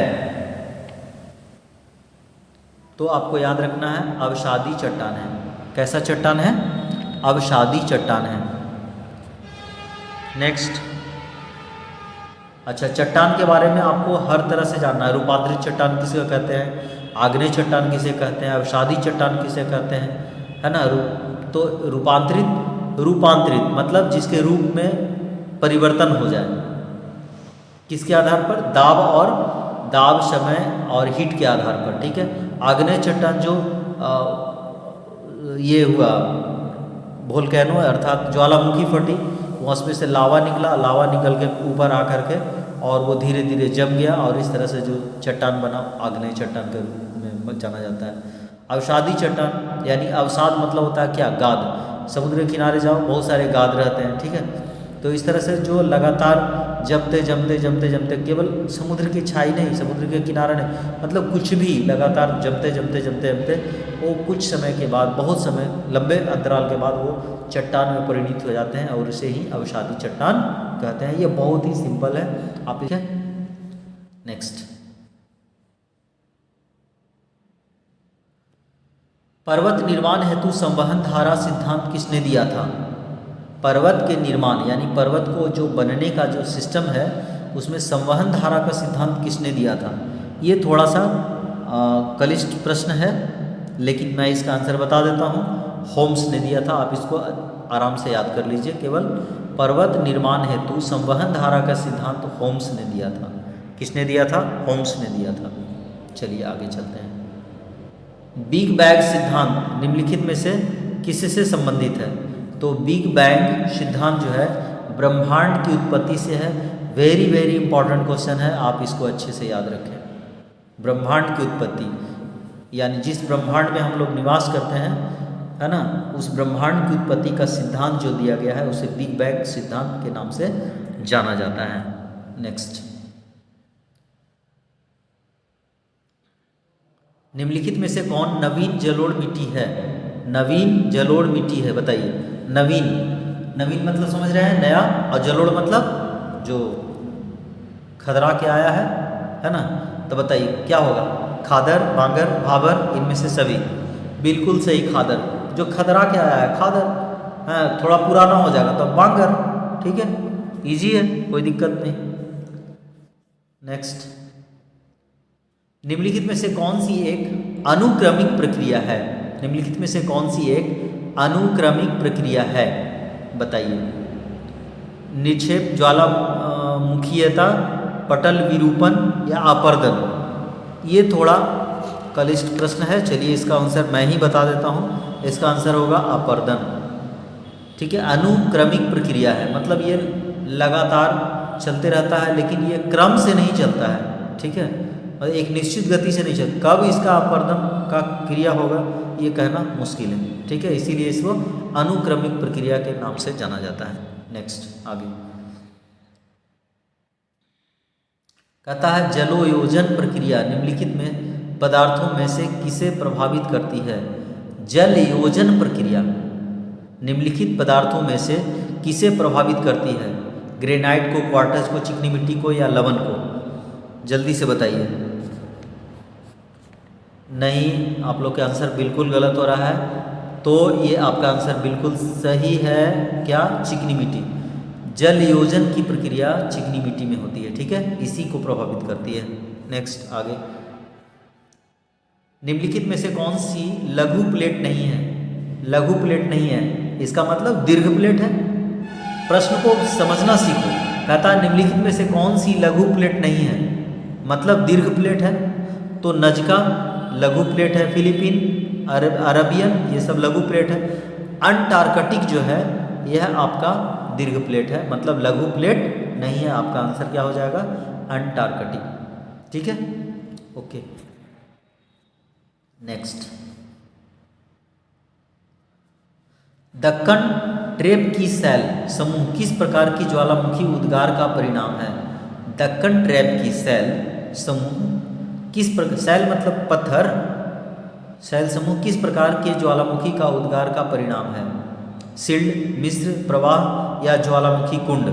तो आपको याद रखना है अवसादी चट्टान है। कैसा चट्टान है? अवसादी चट्टान है। नेक्स्ट, अच्छा चट्टान के बारे में आपको हर तरह से जानना है। रूपांतरित चट्टान किसे कहते हैं, आग्नेय चट्टान किसे कहते हैं, अवसादी चट्टान किसे कहते हैं, है ना। तो रूपांतरित मतलब जिसके रूप में परिवर्तन हो जाए, किसके आधार पर? दाब, समय और हीट के आधार पर, ठीक है। आग्नेय चट्टान जो ये हुआ वोल्केनो अर्थात ज्वालामुखी फटी, वहाँ उसमें से लावा निकल के ऊपर आकर के और वो धीरे धीरे जम गया और इस तरह से जो चट्टान बना आग्नेय चट्टान के रूप में जाना जाता है। अवसादी चट्टान यानी अवसाद मतलब होता है क्या? गाद। समुद्र के किनारे जाओ बहुत सारे गाद रहते हैं, ठीक है। तो इस तरह से जो लगातार जमते केवल समुद्र की छाई नहीं, समुद्र के किनारा नहीं, मतलब कुछ भी लगातार जमते वो कुछ समय के बाद, बहुत समय लंबे अंतराल के बाद वो चट्टान में परिणित हो जाते हैं और इसे ही अवसादी चट्टान कहते हैं। ये बहुत ही सिंपल है, आप लिखें। नेक्स्ट, पर्वत निर्माण हेतु संवहन धारा सिद्धांत किसने दिया था? पर्वत के निर्माण यानी पर्वत को जो बनने का जो सिस्टम है उसमें संवहन धारा का सिद्धांत किसने दिया था? ये थोड़ा सा क्लिष्ट प्रश्न है, लेकिन मैं इसका आंसर बता देता हूँ। होम्स ने दिया था। आप इसको आराम से याद कर लीजिए। केवल पर्वत निर्माण हेतु संवहन धारा का सिद्धांत होम्स ने दिया था। किसने दिया था? होम्स ने दिया था। चलिए आगे चलते हैं। बिग बैंग सिद्धांत निम्नलिखित में से किससे संबंधित है? तो बिग बैंग सिद्धांत जो है ब्रह्मांड की उत्पत्ति से है। वेरी वेरी इंपॉर्टेंट क्वेश्चन है, आप इसको अच्छे से याद रखें। ब्रह्मांड की उत्पत्ति यानी जिस ब्रह्मांड में हम लोग निवास करते हैं, है ना, उस ब्रह्मांड की उत्पत्ति का सिद्धांत जो दिया गया है उसे बिग बैंग सिद्धांत के नाम से जाना जाता है। नेक्स्ट, निम्नलिखित में से कौन नवीन जलोढ़ मिट्टी है? नवीन जलोढ़ मिट्टी है, बताइए। नवीन, नवीन मतलब समझ रहे हैं, नया, और जलोढ़ मतलब जो खदरा के आया है ना। तो बताइए क्या होगा? खादर, बांगर, भाबर, इनमें से सभी। बिल्कुल सही, खादर। जो खदरा के आया है खादर, हाँ, थोड़ा पुराना हो जाएगा तो बांगर। ठीक है, इजी है, कोई दिक्कत नहीं। नेक्स्ट, निम्नलिखित में से कौन सी एक अनुक्रमिक प्रक्रिया है? निम्नलिखित में से कौन सी एक अनुक्रमिक प्रक्रिया है? बताइए। निक्षेप, ज्वालामुखीयता, पटल विरूपण या अपर्दन? ये थोड़ा क्लिष्ट प्रश्न है। चलिए इसका आंसर मैं ही बता देता हूँ। इसका आंसर होगा अपर्दन। ठीक है, अनुक्रमिक प्रक्रिया है, मतलब ये लगातार चलते रहता है, लेकिन ये क्रम से नहीं चलता है। ठीक है, और एक निश्चित गति से नहीं चलता। कब इसका अपर्दन का क्रिया होगा ये कहना मुश्किल है। ठीक है, इसीलिए इसको अनुक्रमिक प्रक्रिया के नाम से जाना जाता है। नेक्स्ट, आगे कहता है जलोयोजन प्रक्रिया निम्नलिखित में पदार्थों में से किसे प्रभावित करती है? जल योजन प्रक्रिया निम्नलिखित पदार्थों में से किसे प्रभावित करती है? ग्रेनाइट को, क्वार्टज को, चिकनी मिट्टी को या लवण को? जल्दी से बताइए। नहीं, आप लोग का आंसर बिल्कुल गलत हो रहा है। तो ये आपका आंसर बिल्कुल सही है। क्या? चिकनी मिट्टी। जल योजन की प्रक्रिया चिकनी मिट्टी में होती है। ठीक है, इसी को प्रभावित करती है। नेक्स्ट, आगे निम्नलिखित में से कौन सी लघु प्लेट नहीं है? लघु प्लेट नहीं है, इसका मतलब दीर्घ प्लेट है। प्रश्न को समझना सीखो। कहता है निम्नलिखित में से कौन सी लघु प्लेट नहीं है, मतलब दीर्घ प्लेट है। तो नजका लघु प्लेट है, फिलीपीन, अरबियन, ये सब लघु प्लेट है। अंटार्कटिक जो है यह आपका दीर्घ प्लेट है, मतलब लघु प्लेट नहीं है। आपका आंसर क्या हो जाएगा? अंटार्कटिक। ठीक है, ओके। नेक्स्ट, दक्कन ट्रेप की सेल समूह किस प्रकार की ज्वालामुखी उद्गार का परिणाम है? दक्कन ट्रेप की सेल समूह किस प्रकार, सेल मतलब पत्थर, सेल समूह किस प्रकार के ज्वालामुखी का उद्गार का परिणाम है? सिल्ड, मिस्र, प्रवाह या ज्वालामुखी कुंड?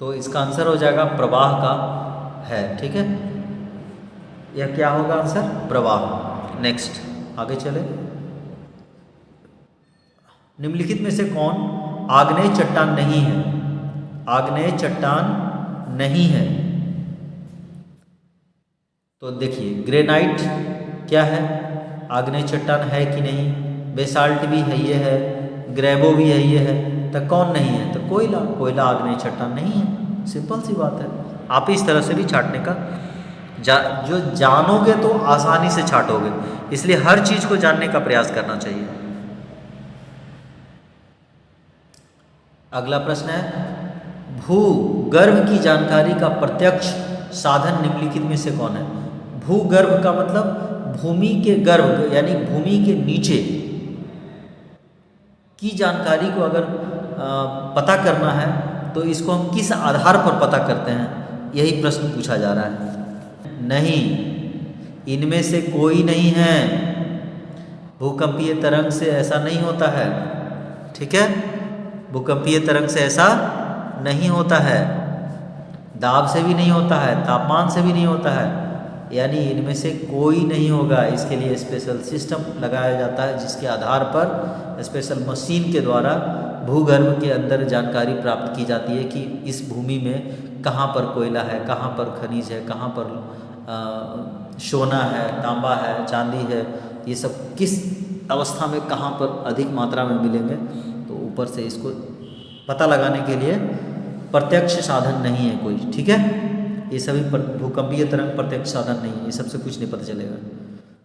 तो इसका आंसर हो जाएगा प्रवाह का है। ठीक है, यह क्या होगा आंसर? प्रवाह। नेक्स्ट, आगे चले। निम्नलिखित में से कौन आग्नेय चट्टान नहीं है? आग्नेय चट्टान नहीं है। तो देखिए, ग्रेनाइट क्या है? आग्नेय चट्टान है कि नहीं? बेसाल्ट भी है, ये है, ग्रेबो भी है, ये है। तो कौन नहीं है? तो कोयला। कोयला आग्नेय चट्टान नहीं है। सिंपल सी बात है। आप इस तरह से भी छाटने का जो जानोगे तो आसानी से छाटोगे, इसलिए हर चीज को जानने का प्रयास करना चाहिए। अगला प्रश्न है, भूगर्भ की जानकारी का प्रत्यक्ष साधन निम्नलिखित में से कौन है? भूगर्भ का मतलब भूमि के गर्भ यानी भूमि के नीचे की जानकारी को अगर पता करना है तो इसको हम किस आधार पर पता करते हैं? यही प्रश्न पूछा जा रहा है। नहीं, इनमें से कोई नहीं है। भूकंपीय तरंग से ऐसा नहीं होता है। ठीक है, भूकंपीय तरंग से ऐसा नहीं होता है, दाब से भी नहीं होता है, तापमान से भी नहीं होता है। यानी इनमें से कोई नहीं होगा। इसके लिए स्पेशल सिस्टम लगाया जाता है जिसके आधार पर स्पेशल मशीन के द्वारा भूगर्भ के अंदर जानकारी प्राप्त की जाती है कि इस भूमि में कहाँ पर कोयला है, कहाँ पर खनिज है, कहाँ पर सोना है, तांबा है, चांदी है, ये सब किस अवस्था में कहाँ पर अधिक मात्रा में मिलेंगे। तो ऊपर से इसको पता लगाने के लिए प्रत्यक्ष साधन नहीं है कोई, ठीक है। ये सभी भूकंपीय तरंग प्रत्यक्ष साधन नहीं है, ये सबसे कुछ नहीं पता चलेगा।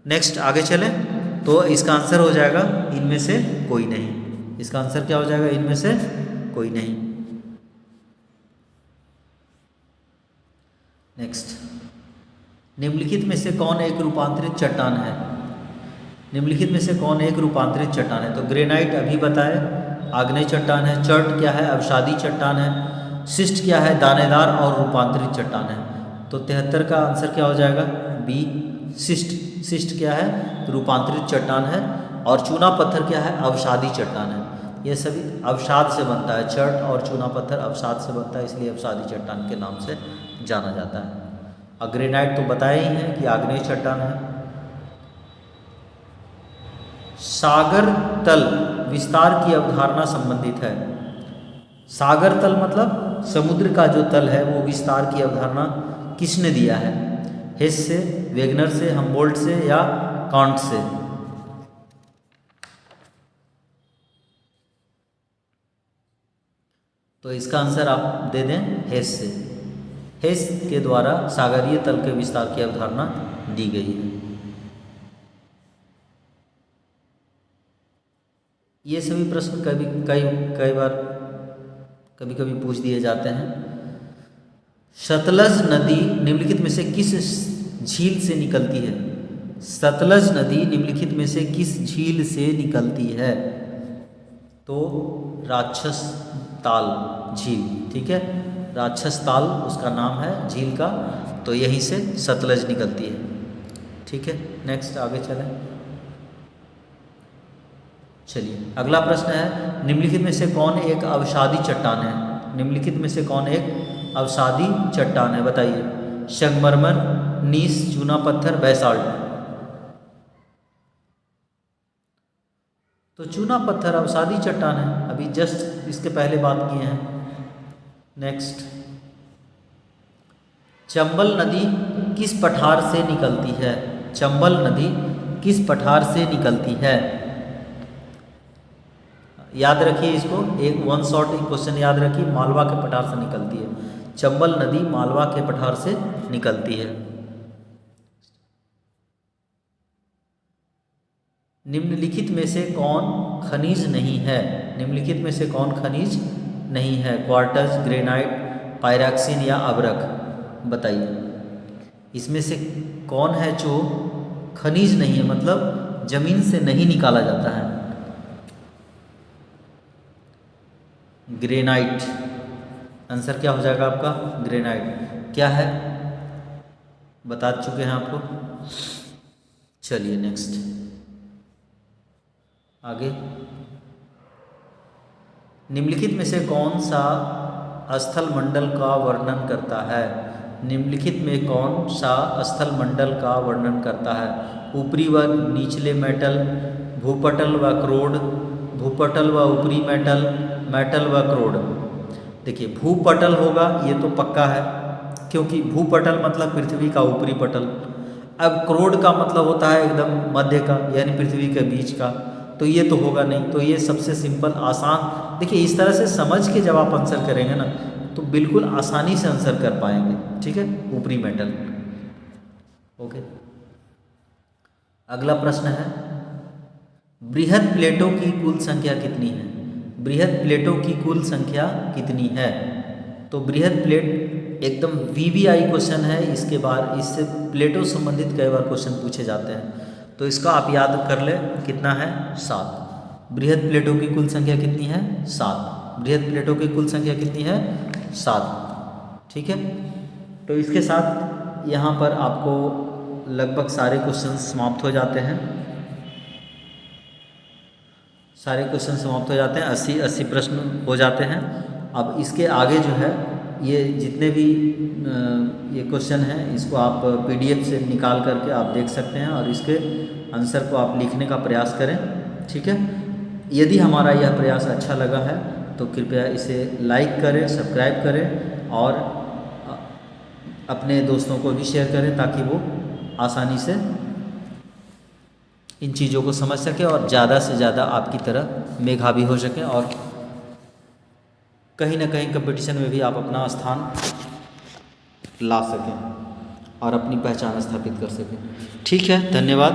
नेक्स्ट आगे चलें तो इसका आंसर हो जाएगा इनमें से कोई नहीं। इसका आंसर क्या हो जाएगा? इनमें से कोई नहीं। नेक्स्ट, निम्नलिखित में से कौन एक रूपांतरित चट्टान है? निम्नलिखित में से कौन एक रूपांतरित चट्टान है? तो ग्रेनाइट अभी बताए, आग्नेय चट्टान है। चर्ट क्या है? अवसादी चट्टान है। शिस्ट क्या है? दानेदार और रूपांतरित चट्टान है। तो 73 का आंसर क्या हो जाएगा? बी, शिस्ट। शिस्ट क्या है? रूपांतरित चट्टान है। और चूना पत्थर क्या है? अवसादी चट्टान है। ये सभी अवसाद से बनता है। चर्ट और चूना पत्थर अवसाद से बनता है, इसलिए अवसादी चट्टान के नाम से जाना जाता है। और ग्रेनाइट तो बताया ही है कि आग्नेय चट्टान है। सागर तल विस्तार की अवधारणा संबंधित है। सागर तल मतलब समुद्र का जो तल है वो विस्तार की अवधारणा किसने दिया है? हेस से, वेगनर से, हम्बोल्ट से या कांट से? तो इसका आंसर आप दे दें हेस से। हेस के द्वारा सागरीय तल के विस्तार की अवधारणा दी गई है। ये सभी प्रश्न कभी कभी पूछ दिए जाते हैं। सतलज नदी निम्नलिखित में से किस झील से निकलती है? सतलज नदी निम्नलिखित में से किस झील से निकलती है? तो राक्षस ताल झील, ठीक है। राक्षस ताल उसका नाम है झील का, तो यहीं से सतलज निकलती है, ठीक है। नेक्स्ट आगे चलें। चलिए अगला प्रश्न है, निम्नलिखित में से कौन एक अवसादी चट्टान है? निम्नलिखित में से कौन एक अवसादी चट्टान है? बताइए। संगमरमर, नीस, चूना पत्थर, बैसाल्ट। तो चूना पत्थर अवसादी चट्टान है, अभी जस्ट इसके पहले बात किए हैं। नेक्स्ट, चंबल नदी किस पठार से निकलती है? चंबल नदी किस पठार से निकलती है? याद रखिए इसको, एक वन शॉट क्वेश्चन याद रखिए, मालवा के पठार से निकलती है। चंबल नदी मालवा के पठार से निकलती है। निम्नलिखित में से कौन खनिज नहीं है? निम्नलिखित में से कौन खनिज नहीं है? क्वार्टज, ग्रेनाइट, पायरॉक्सिन या अब्रक? बताइए इसमें से कौन है जो खनिज नहीं है, मतलब जमीन से नहीं निकाला जाता है? ग्रेनाइट। आंसर क्या हो जाएगा आपका? ग्रेनाइट। क्या है बता चुके हैं आपको। चलिए नेक्स्ट आगे। निम्नलिखित में से कौन सा स्थल मंडल का वर्णन करता है? निम्नलिखित में कौन सा स्थल मंडल का वर्णन करता है? ऊपरी व निचले मेटल, भूपटल व क्रोड, भूपटल व ऊपरी मेटल, मेटल व क्रोड। देखिए भूपटल होगा ये तो पक्का है, क्योंकि भूपटल मतलब पृथ्वी का ऊपरी पटल। अब क्रोड का मतलब होता है एकदम मध्य का, यानी पृथ्वी के बीच का, तो ये तो होगा नहीं। तो ये सबसे सिंपल आसान, देखिए इस तरह से समझ के जब आप आंसर करेंगे ना तो बिल्कुल आसानी से आंसर कर पाएंगे, ठीक है। ऊपरी मेटल, ओके। अगला प्रश्न है, बृहद प्लेटों की कुल संख्या कितनी है? बृहद प्लेटों की कुल संख्या कितनी है? तो बृहद प्लेट एकदम वीवीआई क्वेश्चन है, इसके बाद इससे प्लेटों संबंधित कई बार क्वेश्चन पूछे जाते हैं, तो इसका आप याद कर ले। कितना है? 7। बृहद प्लेटों की कुल संख्या कितनी है? 7। बृहद प्लेटों की कुल संख्या कितनी है? 7, ठीक है। तो इसके साथ यहाँ पर आपको लगभग सारे क्वेश्चन समाप्त हो जाते हैं। सारे क्वेश्चन समाप्त हो जाते हैं, 80 प्रश्न हो जाते हैं। अब इसके आगे जो है ये जितने भी ये क्वेश्चन हैं इसको आप PDF से निकाल करके आप देख सकते हैं और इसके आंसर को आप लिखने का प्रयास करें। ठीक है, यदि हमारा यह प्रयास अच्छा लगा है तो कृपया इसे लाइक करें, सब्सक्राइब करें और अपने दोस्तों को भी शेयर करें ताकि वो आसानी से इन चीज़ों को समझ सकें और ज़्यादा से ज़्यादा आपकी तरह मेधावी हो सकें और कहीं ना कहीं कंपटीशन में भी आप अपना स्थान ला सकें और अपनी पहचान स्थापित कर सकें। ठीक है, धन्यवाद।